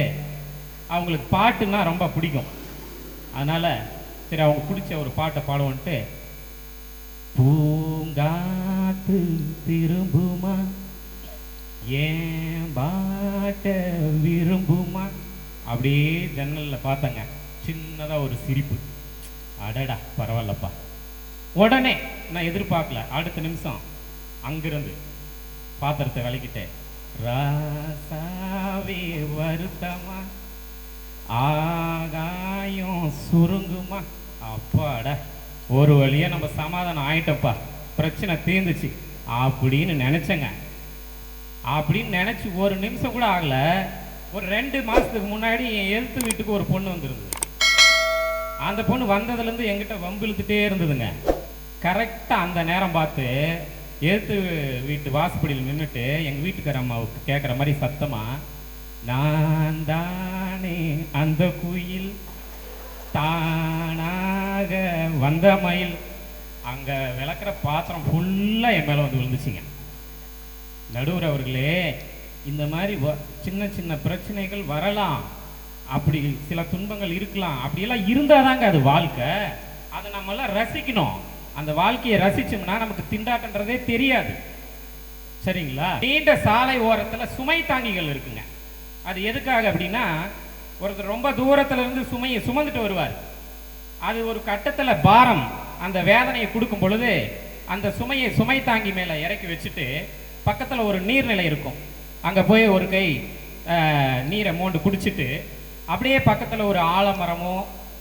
அவங்களுக்கு பாட்டுன்னா ரொம்ப பிடிக்கும். அதனால் சரி அவங்க பிடிச்ச ஒரு பாட்டை பாடுவோன்ட்டு, பூங்காத்து திரும்புமா ஏன் பாட்ட விரும்புமா, அப்படியே ஜன்னலில் பார்த்தங்க. சின்னதாக ஒரு சிரிப்பு. அடடா பரவாயில்லப்பா. உடனே நான் எதிர்பார்க்கல, அடுத்த நிமிஷம் அங்கிருந்து பாத்திரத்தை விளக்கிட்டேன். ராசாவே வருத்தமா ஆகாயம் சுருங்குமா. அப்பாடா, ஒரு வழியா நம்ம சமாதானம் ஆயிட்டப்பா, பிரச்சனை தீர்ந்துச்சு அப்படின்னு நினைச்சேங்க. அப்படின்னு நினைச்சு ஒரு நிமிஷம் கூட ஆகல, ஒரு 2 மாசத்துக்கு முன்னாடி என் எழுத்து வீட்டுக்கு ஒரு பொண்ணு வந்துருந்தது. அந்த பொண்ணு வந்ததுலேருந்து என்கிட்ட வம்பிழுத்துட்டே இருந்ததுங்க. கரெக்டாக அந்த நேரம் பார்த்து எழுத்து வீட்டு வாசப்படியில் நின்றுட்டு எங்கள் வீட்டுக்கார அம்மாவுக்கு கேட்குற மாதிரி சத்தமா, நான் தானே அந்த குயில் தானாக வந்த மயில். அங்கே விளக்குற பாத்திரம் ஃபுல்லாக என் மேலே வந்து விழுந்துச்சிங்க. நடுவர் அவர்களே, இந்த மாதிரி சின்ன சின்ன பிரச்சனைகள் வரலாம், அப்படி சில துன்பங்கள் இருக்கலாம். அப்படியெல்லாம் இருந்தால் தாங்க அது வாழ்க்கை. அதை நம்மளாம் ரசிக்கணும். அந்த வாழ்க்கையை ரசிச்சோம்னா நமக்கு திண்டாட்டன்றதே தெரியாது. சரிங்களா? நீண்ட சாலை ஓரத்தில் சுமை தாங்கிகள் இருக்குங்க. அது எதுக்காக அப்படின்னா, ஒருத்தர் ரொம்ப தூரத்துல இருந்து சுமையை சுமந்துட்டு வருவார். அது ஒரு கட்டத்தில் பாரம், அந்த வேதனையை கொடுக்கும் பொழுது அந்த சுமையை சுமை தாங்கி மேலே இறக்கி வச்சுட்டு பக்கத்தில் ஒரு நீர்நிலை இருக்கும், அங்கே போய் ஒரு கை நீரை மோண்டு குடிச்சிட்டு அப்படியே பக்கத்தில் ஒரு ஆலமரமோ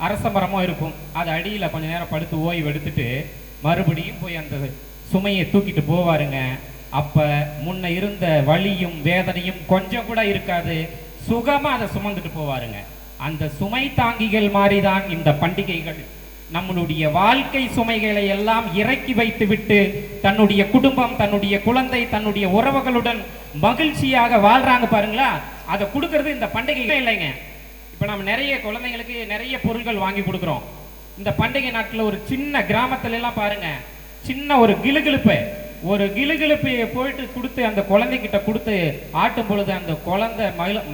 அரச மரமோ இருக்கும், அது அடியில் கொஞ்ச நேரம் படுத்து ஓய்வு எடுத்துட்டு மறுபடியும் போய் அந்த சுமையை தூக்கிட்டு போவாருங்க. அப்போ முன்ன இருந்த வலியும் வேதனையும் கொஞ்சம் கூட இருக்காது, சுகமாக அதை சுமந்துட்டு போவாருங்க. அந்த சுமை தாங்கிகள் மாதிரிதான் இந்த பண்டிகைகள். நம்மளுடைய வாழ்க்கை சுமைகளை எல்லாம் இறக்கி வைத்து விட்டு தன்னுடைய குடும்பம், தன்னுடைய குழந்தை, தன்னுடைய உறவுகளுடன் மகிழ்ச்சியாக வாழ்றாங்க பாருங்களா. அதை கொடுக்கறது இந்த பண்டிகை இல்லைங்க. இப்போ நம்ம நிறைய குழந்தைங்களுக்கு நிறைய பொருட்கள் வாங்கி கொடுக்குறோம். இந்த பண்டிகை நாட்டில் ஒரு சின்ன கிராமத்துல எல்லாம் பாருங்க, சின்ன ஒரு கிளுகிழுப்பை போயிட்டு கொடுத்து அந்த குழந்தைகிட்ட கொடுத்து ஆட்டும் பொழுது அந்த குழந்தை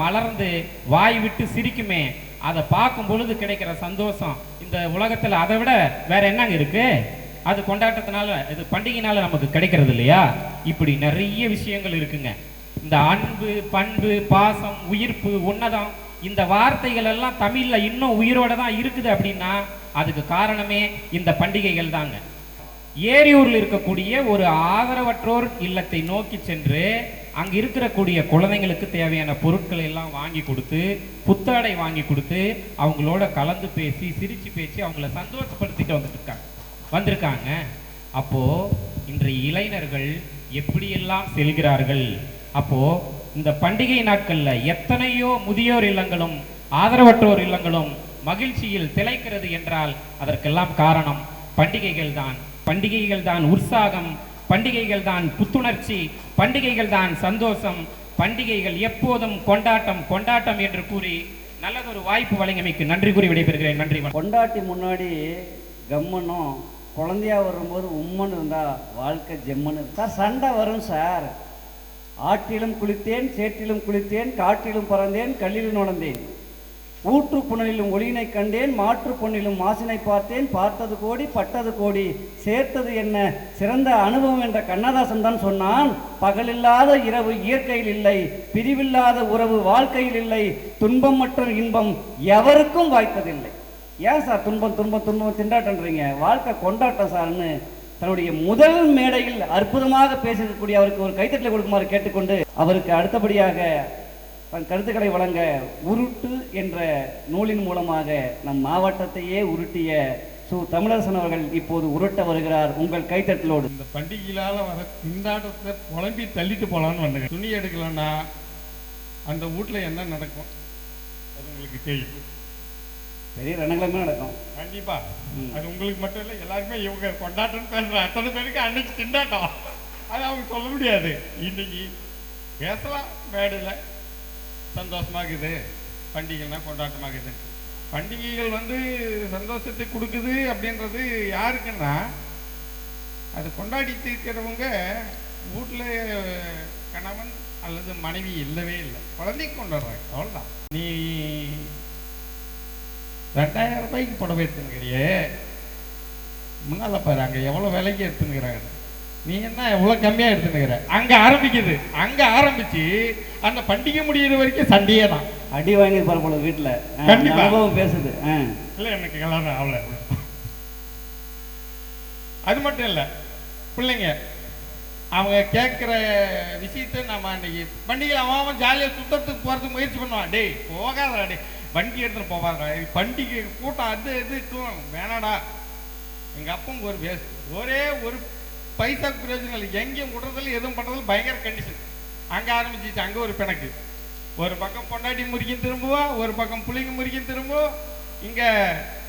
மலர்ந்து வாய் விட்டு சிரிக்குமே, அதை பார்க்கும் பொழுது கிடைக்கிற சந்தோஷம் இந்த உலகத்தில் அதை விட வேற என்னங்க இருக்கு? அது கொண்டாட்டத்தினால, இது பண்டிகைனால நமக்கு கிடைக்கிறது இல்லையா? இப்படி நிறைய விஷயங்கள் இருக்குங்க. இந்த அன்பு, பண்பு, பாசம், உயிர்ப்பு, உன்னதம், இந்த வார்த்தைகள் எல்லாம் தமிழ்ல இன்னும் உயிரோட தான் இருக்குது. அப்படின்னா அதுக்கு காரணமே இந்த பண்டிகைகள் தாங்க. ஏரியூரில் இருக்கக்கூடிய ஒரு ஆதரவற்றோர் இல்லத்தை நோக்கி சென்று அங்கே இருக்கக்கூடிய குழந்தைங்களுக்கு தேவையான பொருட்களை எல்லாம் வாங்கி கொடுத்து, புத்தாடை வாங்கி கொடுத்து, அவங்களோட கலந்து பேசி சிரிச்சு பேசி அவங்கள சந்தோஷப்படுத்திட்டு வந்திருக்காங்க. அப்போ இன்றைய இளைஞர்கள் எப்படியெல்லாம் செல்கிறார்கள்? அப்போ இந்த பண்டிகை நாட்கள்ல எத்தனையோ முதியோர் இல்லங்களும் ஆதரவற்றோர் இல்லங்களும் மகிழ்ச்சியில் திளைக்கிறது என்றால் அதற்கெல்லாம் காரணம் பண்டிகைகள் தான். பண்டிகைகள் தான் உற்சாகம், பண்டிகைகள் தான் புத்துணர்ச்சி, பண்டிகைகள் தான் சந்தோஷம். பண்டிகைகள் எப்போதும் கொண்டாட்டம் கொண்டாட்டம் என்று கூறி நல்லதொரு வாய்ப்பு வழங்கியமைக்கு நன்றி கூறி விடைபெறுகிறேன். நன்றி. கொண்டாட்டி முன்னாடி கம்மனும் குழந்தையா வரும்போது உம்மன்னு இருந்தா வாழ்க்கை ஜெம்மன்னு. சார் சண்டை வரும் சார். ஆற்றிலும் குளித்தேன், சேற்றிலும் குளித்தேன், காற்றிலும் பறந்தேன், கல்லிலும் நுழைந்தேன், ஊற்று புனலிலும் ஒளியினை கண்டேன், மாற்று பொன்னிலும் மாசினை பார்த்தேன், பார்த்தது கோடி பட்டது கோடி சேர்த்தது என்ன சிறந்த அனுபவம் என்ற கண்ணதாசன் தான் சொன்னான். பகலில்லாத இரவு இயற்கையில் இல்லை, பிரிவில்லாத உறவு வாழ்க்கையில் இல்லை, துன்பம் மற்றும் இன்பம் எவருக்கும் வாய்ப்பதில்லை. ஏன் சார் துன்பம் துன்பம் துன்பம் திண்டாட்டன்றீங்க? வாழ்க்கை கொண்டாட்டம் சார்னு தன்னுடைய முதல் மேடையில் அற்புதமாக பேசக்கூடிய அவருக்கு ஒரு கைத்தட்டலை கொடுக்குமாறு கேட்டுக்கொண்டு, அவருக்கு அடுத்தபடியாக தன் கருத்துக்களை வழங்க உருட்டு என்ற நூலின் மூலமாக நம் மாவட்டத்தையே உருட்டிய தமிழரசன் அவர்கள் இப்போது உருட்ட வருகிறார். உங்கள் கைத்தட்டலோடு. இந்த பண்டிகையால் வர திண்டாட்டத்தை புலம்பி தள்ளிட்டு போகலான்னு வந்தேன். துணி எடுக்கலன்னா அந்த வீட்டில் என்ன நடக்கும் அது உங்களுக்கு தெரியும். பெரிய ரணங்களமே நடக்கும் கண்டிப்பா. அது உங்களுக்கு மட்டும் இல்லை, எல்லாருமே இவங்க கொண்டாட்டம்னு பேசுற அத்தனை பேருக்கு அன்னைக்கு திண்டாட்டம். அது அவங்க சொல்ல முடியாது. இன்னைக்கு பேசலாம் மேடையில் சந்தோஷமாகுது, பண்டிகைனா கொண்டாட்டமாகுது. பண்டிகைகள் சந்தோஷத்தை கொடுக்குது அப்படின்றது யாருக்குன்னா, அது கொண்டாடி தீர்க்கிறவங்க வீட்டில் கணவன் அல்லது மனைவி இல்லவே இல்லை, குழந்தைக்கு கொண்டாடுறாங்க, அவ்வளோதான். நீ 2000 ரூபாய்க்கு புடவை எடுத்துங்கிறியே, முன்னால் பாரு அங்கே எவ்வளோ விலைக்கு எடுத்துங்கிறாங்க. நீ என்ன எவ்வளோ கம்மியாக எடுத்துனுக்கிற? அங்கே ஆரம்பிக்குது. அங்கே ஆரம்பிச்சு அந்த பண்டிகை முடிகிற வரைக்கும் சண்டையே தான். அடி வாங்கி போல வீட்டில் அனுபவம் பேசுது. இல்லை எனக்கு கல்யாணம் அவ்வளோ. அது மட்டும் இல்லை, பிள்ளைங்க அவங்க கேட்குற விஷயத்த நம்ம அன்னைக்கு பண்டிகை அவன் ஜாலியாக சுத்தத்துக்கு போகிறதுக்கு முயற்சி பண்ணுவான். டேய் போகாதடா, டே வண்டி எடுத்துகிட்டு போகாதடா, பண்டிகை கூட்டம் அது இதுக்கும் வேணாடா. எங்கள் அப்பங்க ஒரு ஒரே ஒரு பைசா பிரயோஜனம் இல்லை. எங்கேயும் விடுறதில்ல, எதுவும் பண்ணுறதில்ல, பயங்கர கண்டிஷன். அங்கே ஆரம்பிச்சிச்சு. அங்கே ஒரு பிணக்கு. ஒரு பக்கம் பொண்டாட்டி முறிக்கும் திரும்புவோம், ஒரு பக்கம் புள்ளிங்க முறிக்கும் திரும்புவோம். இங்கே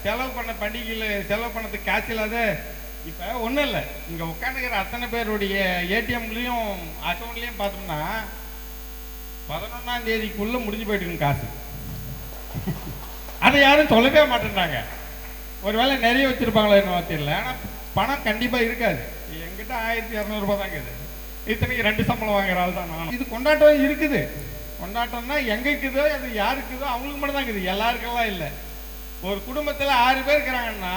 செலவு பண்ண பண்டிகையில் செலவு பண்ணதுக்கு காசு இல்லாத. இப்போ ஒன்றும் இல்லை, இங்கே உட்காந்துக்கிற அத்தனை பேருடைய ஏடிஎம்லேயும் அக்கௌண்ட்லேயும் பார்த்தோம்னா 11ஆம் தேதிக்குள்ளே முடிஞ்சு போயிட்டுங்க காசு. அதை யாரும் சொல்லவே மாட்டேன்றாங்க. ஒருவேளை நிறைய வச்சுருப்பாங்களோ என்ன தெரியல. ஆனால் பணம் கண்டிப்பாக இருக்காது. என்கிட்ட 1200 ரூபாய் தான் இருக்குது. இத்தனைக்கு 2 சம்பளம் வாங்குற ஆள் தான் நான். இது கொண்டாட்டம் இருக்குது. கொண்டாட்டம்னா எங்கே இருக்குதோ, அது யாருக்குதோ அவங்களுக்கு மட்டும் தான் இருக்குது, எல்லாருக்கெல்லாம் இல்லை. ஒரு குடும்பத்தில் 6 பேர் இருக்கிறாங்கன்னா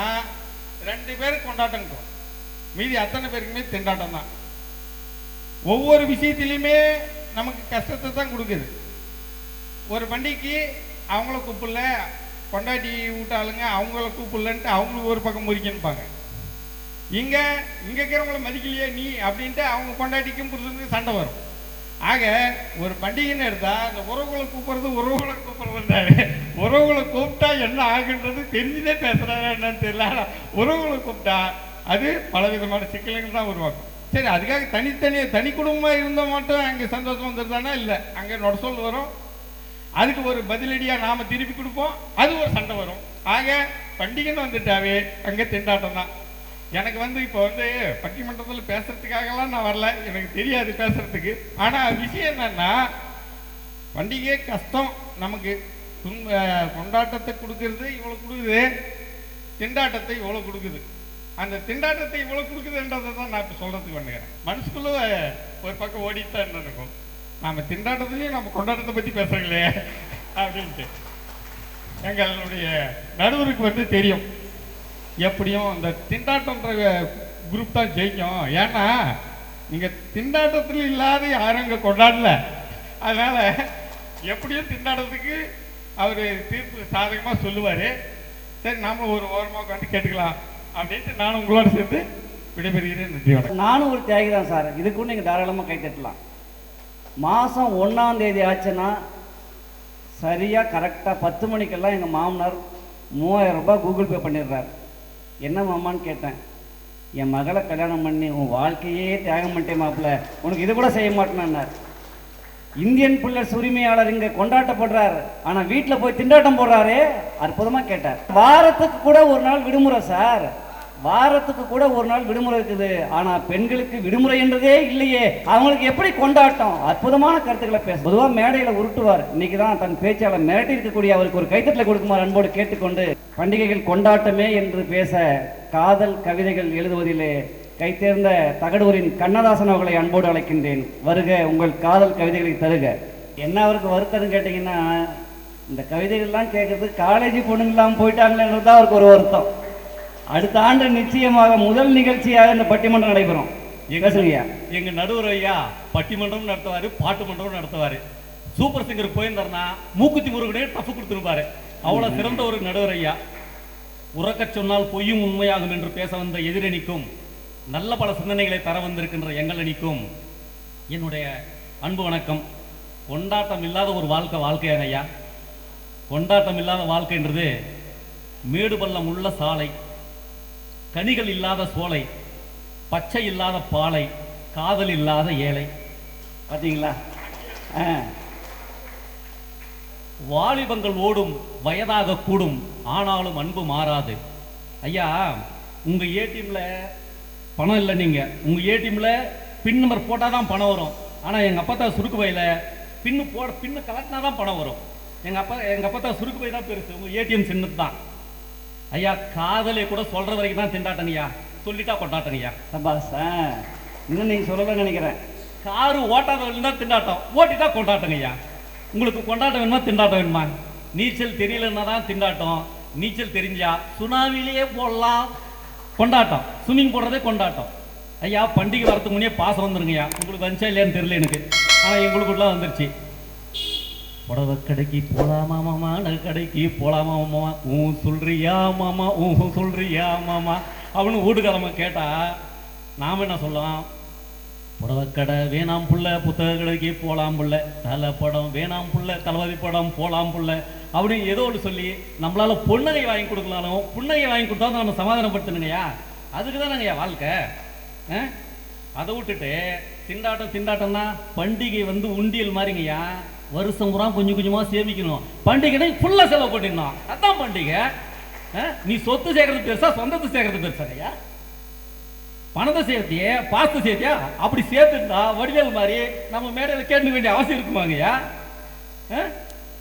2 பேருக்கு கொண்டாட்டம் இருக்கும், மீதி அத்தனை பேருக்குமே திண்டாட்டம் தான். ஒவ்வொரு விஷயத்திலையுமே நமக்கு கஷ்டத்தை தான் கொடுக்குது. ஒரு பண்டிகைக்கு அவங்கள கூப்பிடல, கொண்டாட்டி விட்டாளுங்க அவங்கள கூப்பிடலன்ட்டு அவங்களுக்கு ஒரு பக்கம் முறிக்கணுப்பாங்க. இங்கே இருக்கிறவங்கள மதிக்கலையே நீ அப்படின்ட்டு அவங்க கொண்டாட்டிக்கும் புரிஞ்சு சண்டை வரும். ஆக ஒரு பண்டிகைன்னு எடுத்தால் அந்த உறவுகளை கூப்பிட்றது உறவுகளை கூப்பிட்டா என்ன ஆகுன்றது தெரிஞ்சுதே பேசுகிறாரு என்னன்னு தெரியல. ஆனால் உறவுகளை கூப்பிட்டா அது பலவிதமான சிக்கல்கள் தான் உருவாக்கும். சரி, அதுக்காக தனி குடும்பமாக இருந்தால் மட்டும் அங்கே சந்தோஷம் வந்துருதானா? இல்லை, அங்கே நொடசொல் வரும். அதுக்கு ஒரு பதிலடியாக நாம் திருப்பி கொடுப்போம், அது ஒரு சண்டை வரும். ஆக பண்டிகைன்னு வந்துட்டாவே அங்கே திண்டாட்டம் தான். எனக்கு இப்போ பட்டிமன்றத்தில் பேசுறதுக்காகலாம் நான் வரல, எனக்கு தெரியாது பேசுறதுக்கு. ஆனால் விஷயம் என்னன்னா, பண்டிகை கஷ்டம் நமக்கு. கொண்டாட்டத்தை கொடுக்கறது இவ்வளோ கொடுக்குது, திண்டாட்டத்தை இவ்வளோ கொடுக்குது. அந்த திண்டாட்டத்தை இவ்வளோ கொடுக்குதுன்றதை தான் நான் இப்போ சொல்கிறதுக்கு வந்துக்கிறேன். மனசுக்குள்ள ஒரு பக்கம் ஓடித்தான் என்ன இருக்கும், நாம் திண்டாட்டத்துலேயும் நம்ம கொண்டாட்டத்தை பற்றி பேசுகிறீங்களே அப்படின்ட்டு. எங்களுடைய நடுவருக்கு தெரியும், எப்படியும் இந்த திண்டாட்டன்ற குரூப் தான் ஜெயிக்கும். ஏன்னா நீங்கள் திண்டாட்டத்தில் இல்லாத யாரும் இங்கே கொண்டாடல. அதனால் எப்படியும் திண்டாட்டத்துக்கு அவர் தீர்ப்பு சாதகமாக சொல்லுவார். சரி, நாமளும் ஒரு ஓரமாக உட்காந்து கேட்டுக்கலாம் அப்படின்ட்டு நானும் உங்களோட சேர்ந்து விடைபெறுகிறேன். நன்றி, வணக்கம். நானும் ஒரு தியாகி தான் சார். இதுக்கு நீங்கள் தாராளமாக கை தட்டலாம். மாதம் 1ஆம் தேதி ஆச்சுன்னா சரியாக கரெக்டாக 10 மணிக்கெல்லாம் எங்கள் மாமனார் 3000 ரூபாய் கூகுள் பே பண்ணிடுறார். என்ன மாமான்னு கேட்டேன். என் மகளை கல்யாணம் பண்ணி உன் வாழ்க்கையே தியாகம் பண்ணிட்டேன் மாப்பிள்ள, உனக்கு இது கூட செய்ய மாட்டேன்னார். இந்தியன் புல்லர்ஸ் உரிமையாளர் இங்கே கொண்டாட்டப்படுறார், ஆனால் வீட்டில் போய் திண்டாட்டம் போடுறாரு. அற்புதமாக கேட்டார். வாரத்துக்கு கூட ஒரு நாள் விடுமுறை சார். வாரத்துக்கு கூட ஒரு நாள் விடுமுறை இருக்குது, ஆனா பெண்களுக்கு விடுமுறை என்றதே இல்லையே, அவங்களுக்கு எப்படி கொண்டாட்டம்? அற்புதமான கருத்துக்களை பேச பொதுவாக மேடையில உருட்டுவார். இன்னைக்கு தான் தன் பேச்சாளர் மிரட்டி இருக்கக்கூடிய அவருக்கு ஒரு கைத்தட்டலை கொடுக்குமாறு அன்போடு கேட்டுக்கொண்டு, பண்டிகைகள் கொண்டாட்டமே என்று பேச காதல் கவிதைகள் எழுதுவதிலே கைத்தேர்ந்த தகடூரின் கண்ணதாசன் அவர்களை அன்போடு அழைக்கின்றேன். வருக, உங்கள் காதல் கவிதைகளை தருக. என்ன அவருக்கு வருத்தம்னு கேட்டீங்கன்னா, இந்த கவிதைகள்லாம் கேட்கறது காலேஜ் பொண்ணுங்களாம் போயிட்டாங்களேன்றது தான் அவருக்கு ஒரு வருத்தம். அடுத்த ஆண்டு நிச்சயமாக முதல் நிகழ்ச்சியாக இந்த பட்டிமன்றம் நடைபெறும். எங்க நடுவர் ஐயா பட்டிமன்றம் நடத்துவாரு, பாட்டு மன்றம் நடத்துவாரு. சூப்பர் சிங்கர் போயிருந்தாருன்னா மூக்குத்தி முருகனே டஃப் கொடுத்துருப்பாரு. அவ்வளவு சிறந்த ஒரு நடுவர் ஐயா. உறக்க சொன்னால் பொய்யும் உண்மையாகும் என்று பேச வந்த எதிரணிக்கும், நல்ல பல சிந்தனைகளை தர வந்திருக்கின்ற எங்கள் அணிக்கும் என்னுடைய அன்பு வணக்கம். கொண்டாட்டம் இல்லாத ஒரு வாழ்க்கையான ஐயா. கொண்டாட்டம் இல்லாத வாழ்க்கைன்றது மேடு பள்ளம் உள்ள சாலை, கனிகள் இல்லாத சோலை, பச்சை இல்லாத பாலை, காதல் இல்லாத ஏழை. பார்த்தீங்களா? வாலிபங்கள் ஓடும், வயதாக கூடும், ஆனாலும் அன்பு மாறாது. ஐயா, உங்க ஏடிஎம்ல பணம் இல்லை, நீங்க உங்க ஏடிஎம்ல பின் நம்பர் போட்டால் தான் பணம் வரும். ஆனால் எங்கள் அப்பா சுருக்கு பையில பின்னு கலட்டினா தான் பணம் வரும். எங்கள் அப்பா சுருக்கு பை தான் பெருசு, உங்க ஏடிஎம் சின்னது தான். ஐயா, காதலை கூட சொல்ற வரைக்கும் தான் திண்டாட்டங்கய்யா, சொல்லிட்டா கொண்டாட்டங்கய்யா. சபாஸ், இன்னும் நீங்க சொல்லலன்னு நினைக்கிறேன். காரு ஓட்டாத தான் திண்டாட்டம், ஓட்டிட்டா கொண்டாட்டங்கய்யா. உங்களுக்கு கொண்டாட்டம் வேணுமா திண்டாட்டம் வேணுமா? நீச்சல் தெரியலன்னா தான் திண்டாட்டம், நீச்சல் தெரிஞ்சா சுனாமிலேயே போடலாம் கொண்டாட்டம், ஸ்விம்மிங் போடுறதே கொண்டாட்டம். ஐயா, பண்டிகை வரதுக்கு முன்னே பாசம் வந்துருங்கய்யா. உங்களுக்கு வந்துச்சா இல்லையான்னு தெரியல எனக்கு, ஆனால் எங்களுக்குலாம் வந்துருச்சு. புடவை கடைக்கு போலாமா மாமா, நகை கடைக்கு போலாமா மாமா, சொல்றியா மாமா, சொல்றியா மாமா அவனு வீட்டுக்காரம்மா கேட்டா நாம என்ன சொல்லலாம்? புடவை கடை வேணாம் புள்ள, புத்தக கடைக்கு போலாம் புள்ள, தலை படம் வேணாம் புள்ள, தளபதி படம் போலாம் புள்ள அப்படின்னு ஏதோ ஒன்று சொல்லி நம்மளால பொன்னகை வாங்கி கொடுக்கலாலும் புன்னகை வாங்கி கொடுத்தா நம்ம சமாதானப்படுத்தணுங்கய்யா. அதுக்கு தான் நாங்கய்யா வாழ்க்கை. அதை விட்டுட்டு திண்டாட்டம்னா பண்டிகை உண்டியல் மாதிரிங்கய்யா. வருஷம் பூரா கொஞ்சம் கொஞ்சமாக சேமிக்கணும், பண்டிகை ஃபுல்லாக செலவு பண்ணிடணும், அதான் பண்டிகை. நீ சொத்து சேர்க்கறது பெருசா, சொந்தத்தை சேர்க்கறது பெருசாங்கய்யா? பணத்தை சேர்த்தியே, பாசத்தை சேர்த்தியா? அப்படி சேர்த்துட்டா வடிவேல் மாதிரி நம்ம மேடையில் கேட்க வேண்டிய அவசியம் இருக்குமாங்கய்யா?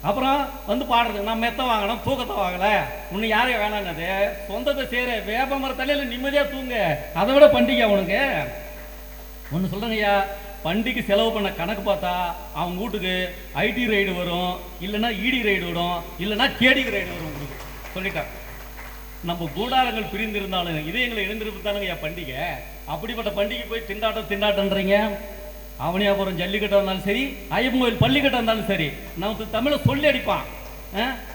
அப்புறம் பாடுறது, நான் மெத்த வாங்கணும், தூக்கத்தை வாங்கலை, இன்னும் யாரையும் வேணாங்கிறது. சொந்தத்தை சேர வேப்ப மர தலையில் நிம்மதியாக தூங்க, அதை விட பண்டிகை அவனுக்கு. ஒன்று சொல்கிறேங்கய்யா, பண்டிகை செலவு பண்ண கணக்கு பார்த்தா அவங்க வீட்டுக்கு ஐடி ரைடு வரும், இல்லைன்னா இடி ரைடு வரும், இல்லைன்னா கேடி ரைடு வரும். உங்களுக்கு சொல்லிட்டான். நம்ம கூடாரங்கள் பிரிந்திருந்தாலும் இதயங்களை இணைந்திருந்தாலுங்க பண்டிகை. அப்படிப்பட்ட பண்டிகை போய் திண்டாட்டன்றீங்க. அவனியாபுரம் ஜல்லிக்கட்டாக இருந்தாலும் சரி, ஐயப்பன் கோயில் பள்ளிக்கட்டாக இருந்தாலும் சரி, நமக்கு தமிழை சொல்லி அடிப்பான்.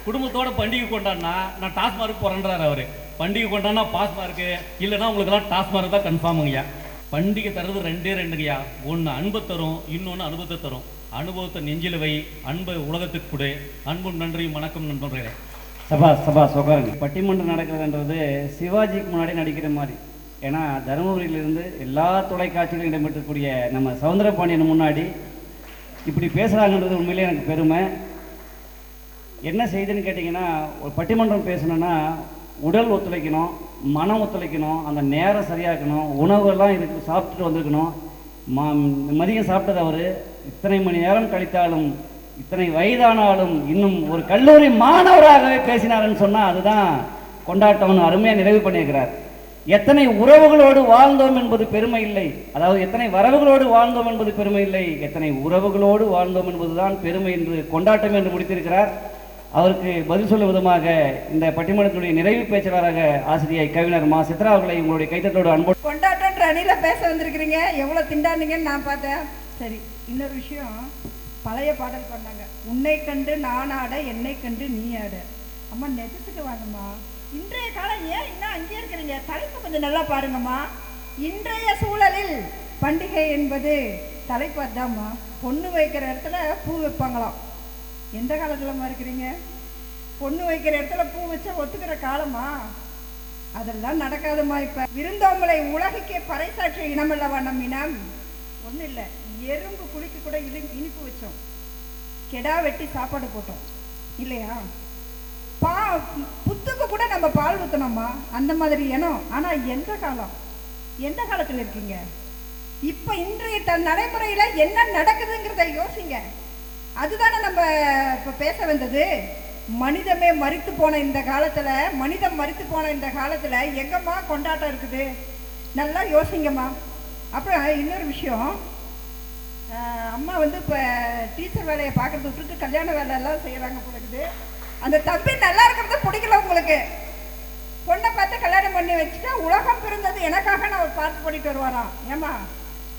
குடும்பத்தோட பண்டிகை கொண்டாடினா நான் டாஸ்மார்க்கு போறேன்றாரு அவரு. பண்டிகை கொண்டாடினா பாஸ்மார்க்கு, இல்லைன்னா உங்களுக்கெல்லாம் டாஸ்மார்க் தான் கன்ஃபார்முங்கய்யா. பண்டிகை தருது ரெண்டுங்கய்யா. ஒன்று அன்பை தரும், இன்னொன்று அனுபவத்தை தரும். அனுபவத்தை நெஞ்சில் வை, அன்பை உலகத்துக்கு கொடு. அன்பும் நன்றியும் வணக்கம் நண்பர்களே. சபா உட்காருங்க. பட்டிமன்றம் நடக்கிறதுன்றது சிவாஜிக்கு முன்னாடி நடிக்கிற மாதிரி. ஏன்னா தருமபுரியிலிருந்து எல்லா தொலைக்காட்சியிலும் இடம்பெற்றக்கூடிய நம்ம சவுந்தரபாண்டியன் முன்னாடி இப்படி பேசுகிறாங்கன்றது உண்மையிலே எனக்கு பெருமை. என்ன செய்துன்னு கேட்டிங்கன்னா, ஒரு பட்டிமன்றம் பேசணுன்னா உடல் ஒத்துழைக்கணும், மனம் ஒத்துழைக்கணும், அந்த நேரம் சரியாக இருக்கணும், உணவுலாம் இதுக்கு சாப்பிட்டுட்டு வந்திருக்கணும். மதியம் சாப்பிட்டது அவர் இத்தனை மணி நேரம் கழித்தாலும், இத்தனை வயதானாலும் இன்னும் ஒரு கல்லூரி மாணவராகவே பேசினாருன்னு சொன்னால் அதுதான் கொண்டாட்டம்னு அருமையாக நிறைவு பண்ணியிருக்கிறார். எத்தனை உறவுகளோடு வாழ்ந்தோம் என்பது பெருமை இல்லை, அதாவது எத்தனை வரவுகளோடு வாழ்ந்தோம் என்பது பெருமை இல்லை, எத்தனை உறவுகளோடு வாழ்ந்தோம் என்பதுதான் பெருமை என்று கொண்டாட்டம் என்று முடித்திருக்கிறார். அவருக்கு பதில் சொல்லும் விதமாக இந்த பட்டிமன்றத்துடைய நிறைவு பேச்சாளராக ஆசிரியை கவிஞர் மா சித்ரா அவர்களை உங்களுடைய கைத்தட்டோடு அன்போடு. கொண்டாட்டன்ற அணியில பேச வந்திருக்கிறீங்க, எவ்வளோ திண்டாடுனீங்கன்னு நான் பார்த்தேன். சரி, இன்னொரு விஷயம், பழைய பாடல் பண்ணாங்க, உன்னை கண்டு நான் ஆட, என்னை கண்டு நீ ஆட. அம்மா நெஜத்துக்கு வாங்கம்மா. இன்றைய காலம் ஏன் இன்னும் அங்கேயே இருக்கிறீங்க? தலைப்பு கொஞ்சம் நல்லா பாருங்கம்மா. இன்றைய சூழலில் பண்டிகை என்பது தலைப்பு அதாம்மா. பொண்ணு வைக்கிற இடத்துல பூ வைப்பாங்களாம். எந்த காலத்துலமா இருக்கிறீங்க? பொண்ணு வைக்கிற இடத்துல பூ வச்சா ஒத்துக்கிற காலமா? அதெல்லாம் நடக்காதுமா. இப்ப விருந்தோம்பலை உலகுக்கே பறைசாற்றிய இனமல்லவா நம் இனம். ஒன்றும் இல்லை, எறும்பு குளிக்கு கூட இனிப்பு வச்சோம், கெடா வெட்டி சாப்பாடு போட்டோம் இல்லையா? புத்துக்கு கூட நம்ம பால் ஊற்றணும்மா, அந்த மாதிரி இனம். ஆனால் எந்த காலத்தில் இருக்கீங்க? இப்போ இன்றைய நடைமுறையில் என்ன நடக்குதுங்கிறத யோசிங்க. அதுதானே நம்ம இப்போ பேச வந்தது. மனிதமே மரித்து போன இந்த காலத்தில், மனிதம் மரித்து போன இந்த காலத்தில் எங்கம்மா கொண்டாட்டம் இருக்குது? நல்லா யோசிங்கம்மா. அப்புறம் இன்னொரு விஷயம், அம்மா வந்து இப்போ டீச்சர் வேலையை பார்க்குறது விட்டுட்டு கல்யாண வேலையெல்லாம் செய்கிறாங்க போல இருக்குது. அந்த தம்பி நல்லா இருக்கிறது பிடிக்கல உங்களுக்கு. பொண்ணை பார்த்து கல்யாணம் பண்ணி வச்சுட்டா உலகம் பிறந்தது எனக்காக நான் ஒரு பாட்டு பாடிட்டு வருவாராம். ஏமா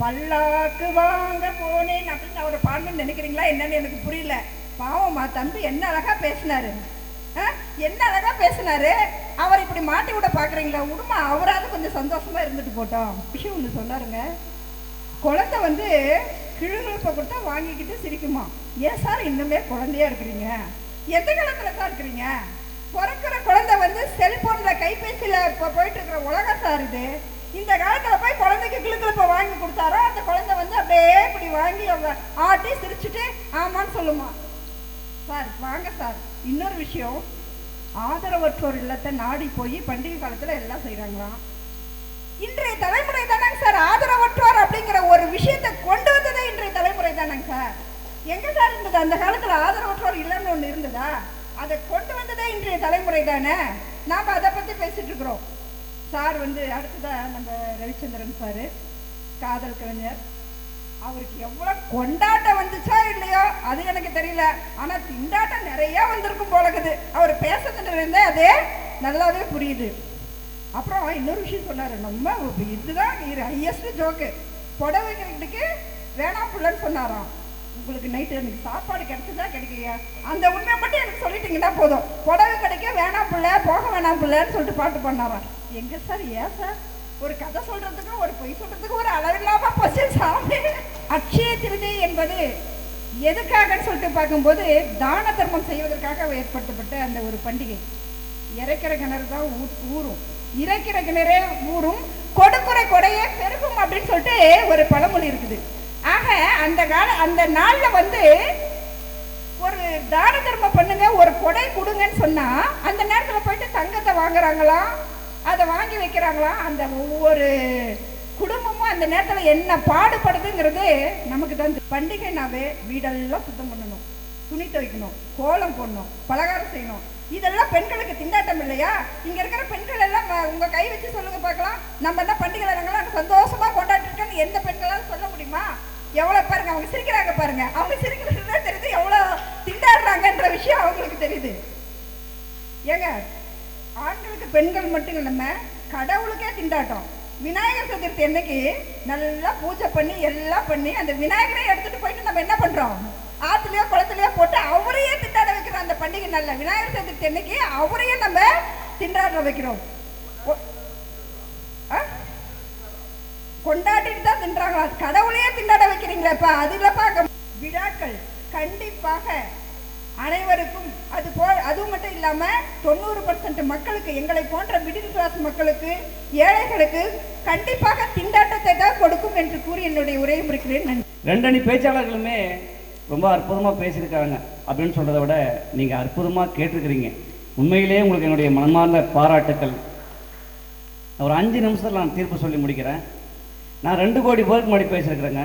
பல்லாக்கு வாங்க போனேன் அப்படின்னு அவரை பாடணும்னு நினைக்கிறீங்களா என்னன்னு எனக்கு புரியல. பாவம்மா, தம்பி என்ன அழகா பேசினாரு, என்ன அழகா பேசினாரு. அவர் இப்படி மாட்டி விட பார்க்குறீங்களா? விடுமா, அவராது கொஞ்சம் சந்தோஷமா இருந்துட்டு போட்டோம். விஷயம் ஒன்று சொன்னாருங்க, குழந்தை வந்து கிழுகிழப்பை கொடுத்தா வாங்கிக்கிட்டு சிரிக்குமா. ஏன் சார் இன்னுமே குழந்தையா இருக்கிறீங்க? எந்த காலத்தில் தான் இருக்கிறீங்க? பிறக்கிற குழந்தை வந்து செல்போனில் கைபேசியில் இப்போ போயிட்டு இருக்கிற உலகம் சார் இது. இந்த காலத்தில் போய் குழந்தைக்கு கிளுக்கிழப்பை வாங்கி கொடுத்தாரோ அந்த குழந்தை வந்து அப்படியே இப்படி வாங்கி ஆட்டி சிரிச்சுட்டு ஆமான்னு சொல்லுமா. சார் வாங்க சார். இன்னொரு விஷயம், ஆதரவற்றோர் இல்லத்தை நாடி போய் பண்டிகை காலத்தில் எல்லாம் செய்கிறாங்களாம். இன்றைய தலைமுறை தானாங்க சார் ஆதரவற்றோர் அப்படிங்கிற ஒரு விஷயத்தை கொண்டு வந்ததே இன்றைய தலைமுறை தானாங்க சார். எங்க சார் இருந்தது அந்த காலத்தில் ஆதரவற்றோர் இல்லைன்னு ஒன்று இருந்ததா? அதை கொண்டு வந்ததே இன்றைய தலைமுறை தானே. நாம் அதை பற்றி பேசிட்டு இருக்கிறோம். சார் வந்து அடுத்ததான் நம்ம ரவிச்சந்திரன் சார், காதல் கலைஞர். அவருக்கு எவ்வளோ கொண்டாட்டம் வந்துச்சா இல்லையோ அது எனக்கு தெரியல, ஆனால் திண்டாட்டம் நிறையா வந்திருக்கும் போலக்குது. அவர் பேசுறதுல இருந்தே அதே நல்லாவே புரியுது. அப்புறம் இன்னொரு விஷயம் சொன்னார், நம்ம இதுதான் ஹையஸ்ட் ஜோக்கு. புடவை கட்டிக்கு வேணாம் புள்ளன்னு சொன்னாராம். உங்களுக்கு நைட்டு எனக்கு சாப்பாடு கிடைச்சதா கிடைக்கலையா? அந்த உண்மையை மட்டும் எனக்கு சொல்லிட்டீங்கன்னா போதும். புடவை கிடைக்க வேணாம் பிள்ளை, போக வேணாம் பிள்ளைன்னு சொல்லிட்டு பாட்டு பண்ணாராம். எங்க சார்? ஏன் சார்? ஒரு கதை சொல்றதுக்கு ஒரு பொய் சொல்றதுக்கு ஒரு அளவில்லாம போச்சு சாமி. அக்ஷய திருதியை என்பது எதுக்காகன்னு சொல்லிட்டு பார்க்கும்போது தான தர்மம் செய்வதற்காக ஏற்படுத்தப்பட்ட அந்த ஒரு பண்டிகை. இறைக்கிற கிணறு தான் ஊறும், இறைக்கிற கிணறே ஊறும், கொடுக்குற கொடையே பெருகும் அப்படின்னு சொல்லிட்டு ஒரு பழமொழி இருக்குது. ஆக அந்த நாள்ல வந்து ஒரு தான தர்மம் பண்ணுங்க, ஒரு கொடை கொடுங்கன்னு சொன்னா அந்த நேரத்தில் போயிட்டு தங்கத்தை வாங்குறாங்களாம், அதை வாங்கி வைக்கிறாங்களாம். அந்த ஒவ்வொரு குடும்பமும் அந்த நேரத்தில் என்ன பாடுபடுதுங்கிறது நமக்கு தான். பண்டிகைனாவே வீடெல்லாம் சுத்தம் பண்ணணும், துணி துவைக்கணும், கோலம் போடணும், பலகாரம் செய்யணும். இதெல்லாம் பெண்களுக்கு திண்டாட்டம் இல்லையா? இங்க இருக்கிற பெண்கள் எல்லாம் உங்க கை வச்சு சொல்லுங்க பார்க்கலாம். நம்ம என்ன பண்டிகை நாங்களாம் சந்தோஷமா கொண்டாடிருக்கோன்னு எந்த பெண்களாலும் சொல்ல முடியுமா? எவ்வளவு பாருங்க, அவங்க சிரிக்கிறாங்க பாருங்க. அவங்க சிரிக்கிறது தெரியுது, எவ்வளவு திண்டாடுறாங்கன்ற விஷயம் அவங்களுக்கு தெரியுது. ஏங்க, ஆண்களுக்கு பெண்கள் மட்டும் இல்லாம கடவுளுக்கே திண்டாட்டம். விநாயகர் சதுர்த்தி அன்னைக்கு நல்லா பூஜை பண்ணி எல்லாம் பண்ணி அந்த விநாயகரை எடுத்துட்டு போயிட்டு நம்ம என்ன பண்றோம்? ஆத்துலயோ குளத்துலயோ போட்டு அவரையே திண்டாட வைக்கிறோம். அந்த பண்டிகை நல்ல விநாயகர் சதுர்த்தி அன்னைக்கு அவரையே நம்ம திண்டாட வைக்கிறோம். கொண்டாடிட்டு தான் தின்றாங்களா? கடவுளையே திண்டாட வைக்கிறீங்களேப்பா, அது இல்லப்பா. விழாக்கள் கண்டிப்பாக அனைவருக்கும் அது மட்டும் இல்லாம 90% மக்களுக்கு, எங்களை போன்ற மிடில் கிளாஸ் மக்களுக்கு, ஏழைகளுக்கு கண்டிப்பாக திண்டாட்டத்தை தான் கொடுக்கும் என்று கூறி என்னுடைய உரையை முடிக்கிறேன். நன்றி. ரெண்டணி பேச்சாளர்களுமே ரொம்ப அற்புதமாக பேசியிருக்காங்க அப்படின்னு சொல்கிறத விட நீங்கள் அற்புதமாக கேட்டிருக்கிறீங்க. உண்மையிலேயே உங்களுக்கு என்னுடைய மனமார்ந்த பாராட்டுக்கள். ஒரு 5 நிமிஷத்தில் நான் தீர்ப்பு சொல்லி முடிக்கிறேன். நான் 2 கோடி பேருக்கு முன்னாடி பேசியிருக்கிறேங்க.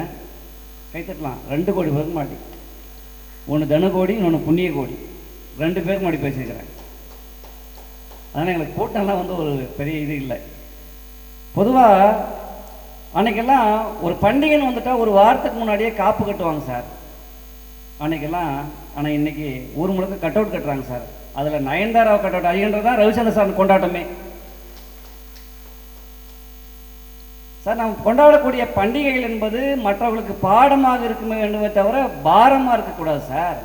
கைத்தட்டலாம். 2 கோடி பேருக்கு முன்னாடி, ஒன்று தனுகோடி, இன்னொன்று புண்ணிய கோடி, 2 பேருக்கு முன்னாடி பேசியிருக்கிறேன். அதனால் எங்களுக்கு கூட்டம்லாம் வந்து ஒரு பெரிய இது இல்லை. பொதுவாக அன்றைக்கெல்லாம் ஒரு பண்டிகைன்னு வந்துட்டால் ஒரு வாரத்துக்கு முன்னாடியே காப்பு கட்டுவாங்க சார் அன்றைக்கெல்லாம். ஆனால் இன்றைக்கி ஊர் முழுக்க கட் அவுட் கட்டுறாங்க சார். அதில் நயன்தாராவை கட் அவுட் ஐயன்றது தான் ரவிச்சந்திர சார் கொண்டாட்டமே சார். நாம் கொண்டாடக்கூடிய பண்டிகைகள் என்பது மற்றவர்களுக்கு பாடமாக இருக்குமே வேண்டுமே தவிர பாரமாக இருக்கக்கூடாது சார்.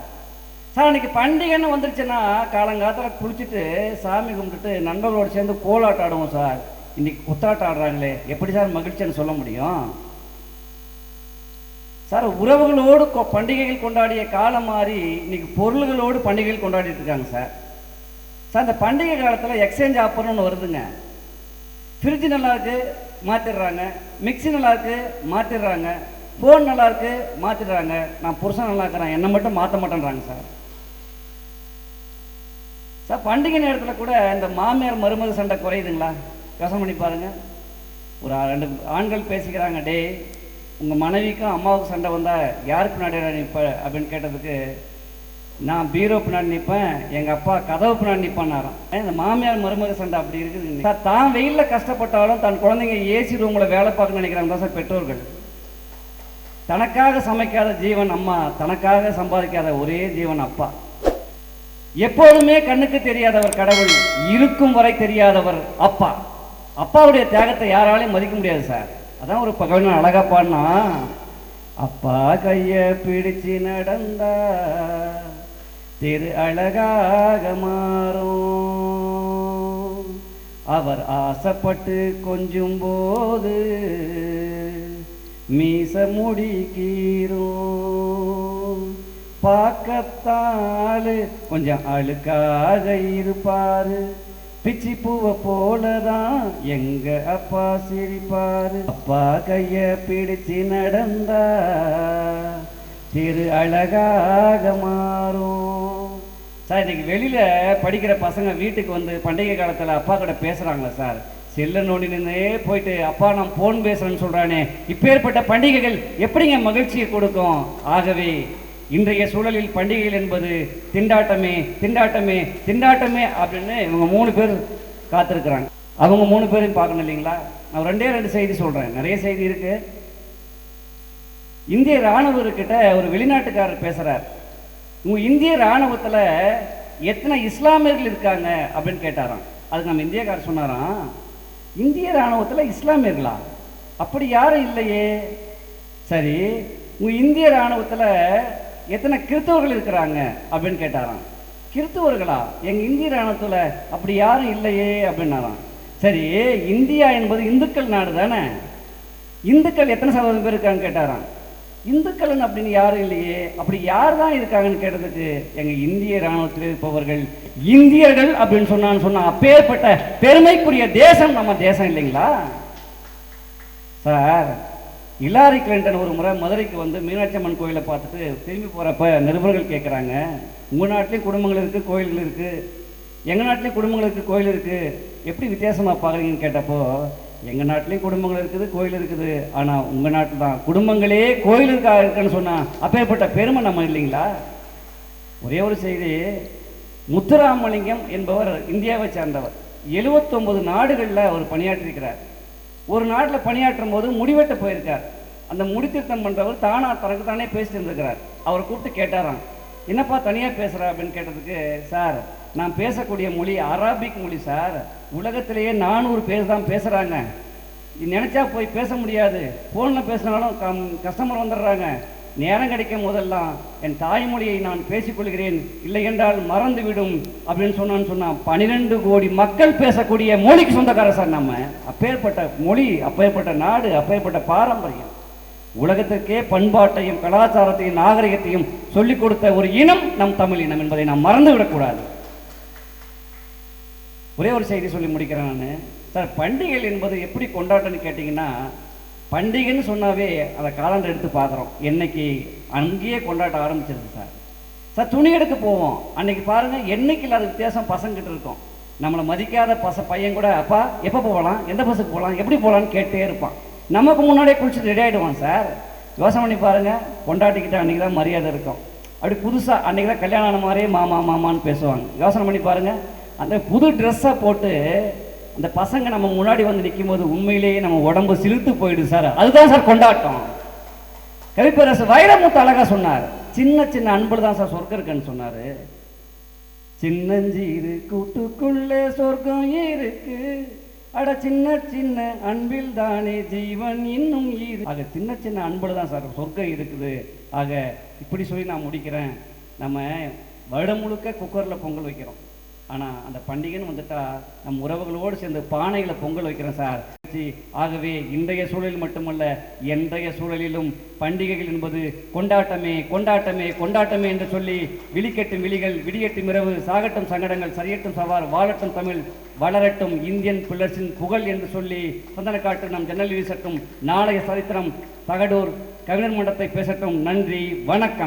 சார் அன்றைக்கி பண்டிகைன்னு வந்துருச்சுன்னா காலங்காலத்தில் குளிச்சுட்டு சாமி கும்பிட்டுட்டு நண்பர்களோடு சேர்ந்து கோலாட்டம் ஆடுவோம் சார். இன்றைக்கி குத்தாட்டம் ஆடுறாங்களே, எப்படி சார் மகிழ்ச்சின்னு சொல்ல முடியும் சார்? உறவுகளோடு பண்டிகைகள் கொண்டாடிய காலம் மாறி இன்னைக்கு பொருள்களோடு பண்டிகைகள் கொண்டாடிட்டு இருக்காங்க சார். சார் இந்த பண்டிகை காலத்தில் எக்ஸ்சேஞ்ச் ஆஃபர்னு ஒன்று வருதுங்க. ஃப்ரிட்ஜ் நல்லா இருக்கு மாற்றிடுறாங்க, மிக்சி நல்லா இருக்கு மாற்றிடுறாங்க, ஃபோன் நல்லா இருக்கு மாற்றிடுறாங்க. நான் புருஷன் நல்லா இருக்கிறேன், என்னை மட்டும் மாற்ற மாட்டேன்றாங்க சார். சார் பண்டிகை நேரத்தில் கூட இந்த மாமியார் மருமக சண்டை குறையுதுங்களா? யோசனை பண்ணி பாருங்கள். ஒரு 2 ஆண்கள் பேசிக்கிறாங்க, டே உங்கள் மனைவிக்கும் அம்மாவுக்கும் சண்டை வந்தால் யாருக்கு பின்னாடி நிற்ப அப்படின்னு கேட்டதுக்கு, நான் பீரோ பின்னாடி நிற்பேன், எங்கள் அப்பா கதவு பின்னாடி நிற்பான்னாராம். இந்த மாமியார் மருமக சண்டை அப்படி இருக்குது சார். தான் வெயிலில் கஷ்டப்பட்டாலும் தன் குழந்தைங்க ஏசி ரூமில் வேலை பார்க்கணும்னு நினைக்கிறாங்க தான் சார் பெற்றோர்கள். தனக்காக சமைக்காத ஜீவன் அம்மா, தனக்காக சம்பாதிக்காத ஒரே ஜீவன் அப்பா. எப்போதுமே கண்ணுக்கு தெரியாதவர் கடவுள், இருக்கும் வரை தெரியாதவர் அப்பா. அப்பாவுடைய தியாகத்தை யாராலையும் மதிக்க முடியாது சார். அதான் ஒரு கவிஞன் அழகா பாடினா, அப்பா கைய பிடிச்சு நடந்தா திரு அழகாக மாறும், அவர் ஆசைப்பட்டு கொஞ்சும் போது மீச முடிக்கீரும், பார்க்கத்தாலு கொஞ்சம் அழுக்காக இருப்பாரு, பிச்சி பூவை போலதான் எங்க அப்பா சிரிப்பாரு, அப்பா கைய பிடிச்சு நடந்தா திரு அழகாக மாறும். சார் இன்னைக்கு வெளியில படிக்கிற பசங்க வீட்டுக்கு வந்து பண்டிகை காலத்துல அப்பா கிட்ட பேசுறாங்களா சார்? செல்ல நோண்டி நின்று போயிட்டு அப்பா நான் போன் பேசுறேன்னு சொல்றானே, இப்பேற்பட்ட பண்டிகைகள் எப்படிங்க மகிழ்ச்சியை கொடுக்கும்? ஆகவே இன்றைய சூழலில் பண்டிகைகள் என்பது திண்டாட்டமே திண்டாட்டமே திண்டாட்டமே அப்படின்னு இவங்க 3 பேர் காத்திருக்கிறாங்க. அவங்க 3 பேரையும் பார்க்கணும் இல்லைங்களா? நான் 2 செய்தி சொல்றேன், நிறைய செய்தி இருக்கு. இந்திய இராணுவர்கிட்ட ஒரு வெளிநாட்டுக்காரர் பேசுறார். உங்க இந்திய இராணுவத்துல எத்தனை இஸ்லாமியர்கள் இருக்காங்க அப்படின்னு கேட்டாராம். அதுக்கு நம்ம இந்தியக்காரர் சொன்னாராம், இந்திய இராணுவத்துல இஸ்லாமியர்களா? அப்படி யாரும் இல்லையே. சரி, உங்க இந்திய இராணுவத்துல எத்தனை கிறிஸ்தவர்கள் இருக்கிறாங்க அப்படின்னு கேட்டாராம். கிறிஸ்தவர்களா? எங்க இந்திய இராணுவத்துல அப்படி யாரும் இல்லையே அப்படின்னாராம். சரி, இந்தியா என்பது இந்துக்கள் நாடு தானே, இந்துக்கள் எத்தனை சதவீதம் பேர் இருக்காங்கன்னு கேட்டாராம். இந்துக்கள் அப்படின்னு யாரும் இல்லையே, அப்படி யார் தான் இருக்காங்கன்னு கேட்டதுக்கு, எங்க இந்திய இராணுவத்தில் இருப்பவர்கள் இந்தியர்கள் அப்படின்னு சொன்னா அப்பேற்பட்ட பெருமைக்குரிய தேசம் நம்ம தேசம் இல்லைங்களா சார்? ஹிலாரி கிளின்டன் ஒரு முறை மதுரைக்கு வந்து மீனாட்சி அம்மன் கோயிலை பார்த்துட்டு திரும்பி போகிறப்ப நிருபர்கள் கேட்குறாங்க, உங்கள் நாட்டிலையும் குடும்பங்கள் இருக்குது, கோயில்கள் இருக்குது, எங்கள் நாட்டிலையும் குடும்பங்கள் இருக்குது, கோயில் இருக்குது, எப்படி வித்தியாசமாக பார்க்குறீங்கன்னு கேட்டப்போ, எங்கள் நாட்டிலையும் குடும்பங்கள் இருக்குது, கோயில் இருக்குது, ஆனால் உங்கள் நாட்டில் தான் குடும்பங்களே கோயிலுக்காக இருக்குன்னு சொன்னால் அப்பேற்பட்ட பெருமை நம்ம இல்லைங்களா? ஒரே ஒரு செய்தி, முத்துராமலிங்கம் என்பவர் இந்தியாவை சேர்ந்தவர். 79 நாடுகளில் அவர் பணியாற்றிருக்கிறார். ஒரு நாட்டில் பணியாற்றும் போது முடிவெட்ட போயிருக்கார். அந்த முடித்திருத்தம் பண்ணுறவர் தனக்கு தானே பேசிட்டு இருந்திருக்கிறார். அவரை கூப்பிட்டு கேட்டாராம், என்னப்பா தனியாக பேசுகிறா அப்படின்னு கேட்டதுக்கு, சார் நான் பேசக்கூடிய மொழி அரபிக் மொழி சார், உலகத்திலேயே 400 பேர் தான் பேசுகிறாங்க, நினச்சா போய் பேச முடியாது, ஃபோனில் பேசினாலும் கஸ்டமர் வந்துடுறாங்க, நேரம் கிடைக்கும் போதெல்லாம் என் தாய்மொழியை நான் பேசிக்கொள்கிறேன், இல்லை என்றால் மறந்துவிடும் அப்படின்னு சொன்னான். 12 கோடி மக்கள் பேசக்கூடிய மொழிக்கு சொந்தக்காரர் சார் நம்ம. அப்பேற்பட்ட மொழி, அப்பேற்பட்ட நாடு, அப்பேற்பட்ட பாரம்பரியம், உலகத்திற்கே பண்பாட்டையும் கலாச்சாரத்தையும் நாகரிகத்தையும் சொல்லிக் கொடுத்த ஒரு இனம் நம் தமிழ் இனம் என்பதை நாம் மறந்து விடக்கூடாது. ஒரே ஒரு செய்தி சொல்லி முடிக்கிறேன் நான் சார். பண்டிகைகள் என்பது எப்படி கொண்டாட்டம்னு கேட்டிங்கன்னா, பண்டிகைன்னு சொன்னாவே அதை காலண்டர் எடுத்து பார்க்குறோம், என்னைக்கு அங்கேயே கொண்டாட்ட ஆரம்பிச்சிருது சார். சார் துணி எடுக்க போவோம், அன்னைக்கு பாருங்கள் என்னைக்கு இல்லாத வித்தியாசம் பசங்கிட்ட இருக்கும். நம்மளை மதிக்காத பையன் கூட, அப்பா எப்போ போகலாம், எந்த பஸ்ஸுக்கு போகலாம், எப்படி போகலான்னு கேட்டே இருப்பான். நமக்கு முன்னாடியே குளிச்சுட்டு ரெடி ஆகிடுவான் சார். யோசனை பண்ணி பாருங்கள், கொண்டாட்டிக்கிட்ட அன்றைக்கி தான் மரியாதை இருக்கும். அப்படி புதுசாக அன்றைக்கி தான் கல்யாணம் ஆன மாதிரியே மாமா மாமான்னு பேசுவாங்க. யோசனை பண்ணி பாருங்கள், அந்த புது ட்ரெஸ்ஸை போட்டு அந்த பசங்க நம்ம முன்னாடி வந்து நிற்கும் போது உண்மையிலேயே நம்ம உடம்பு சிலுத்து போயிடுது சார். அதுதான் சார் கொண்டாட்டம். கவிப்பேரரசு வைரமுத்து அழகா சொன்னார், சின்ன சின்ன அன்புல தான் சார் சொர்க்கம் இருக்குன்னு சொன்னார். சின்னஞ்சீரு கூட்டுக்குள்ளே சொர்க்கம் இருக்கு, அட சின்ன சின்ன அன்பில் தானே ஜீவன் இன்னும் இரு. ஆக சின்ன சின்ன அன்புல தான் சார் சொர்க்கம் இருக்குது. ஆக இப்படி சொல்லி நான் முடிக்கிறேன். நம்ம வருடம் முழுக்க குக்கரில் பொங்கல் வைக்கிறோம், ஆனால் அந்த பண்டிகைன்னு வந்துட்டா நம் உறவுகளோடு சேர்ந்து பானையில் பொங்கல் வைக்கிறேன் சார். ஆகவே இன்றைய சூழலில் மட்டுமல்ல, என்றைய சூழலிலும் பண்டிகைகள் என்பது கொண்டாட்டமே கொண்டாட்டமே கொண்டாட்டமே என்று சொல்லி, விழிக்கட்டும் விழிகள், விடியட்டும் இரவு, சாகட்டும் சங்கடங்கள், சரியட்டும் சவார், வாழட்டும் தமிழ், வளரட்டும் இந்தியன் பிள்ளர்ஸின் புகழ் என்று சொல்லி சந்தனக்காட்டு நம் ஜன்னல் வீசட்டும். நாளைய சரித்திரம் தகடூர் கவிஞர் மன்றத்தை பேசட்டும். நன்றி, வணக்கம்.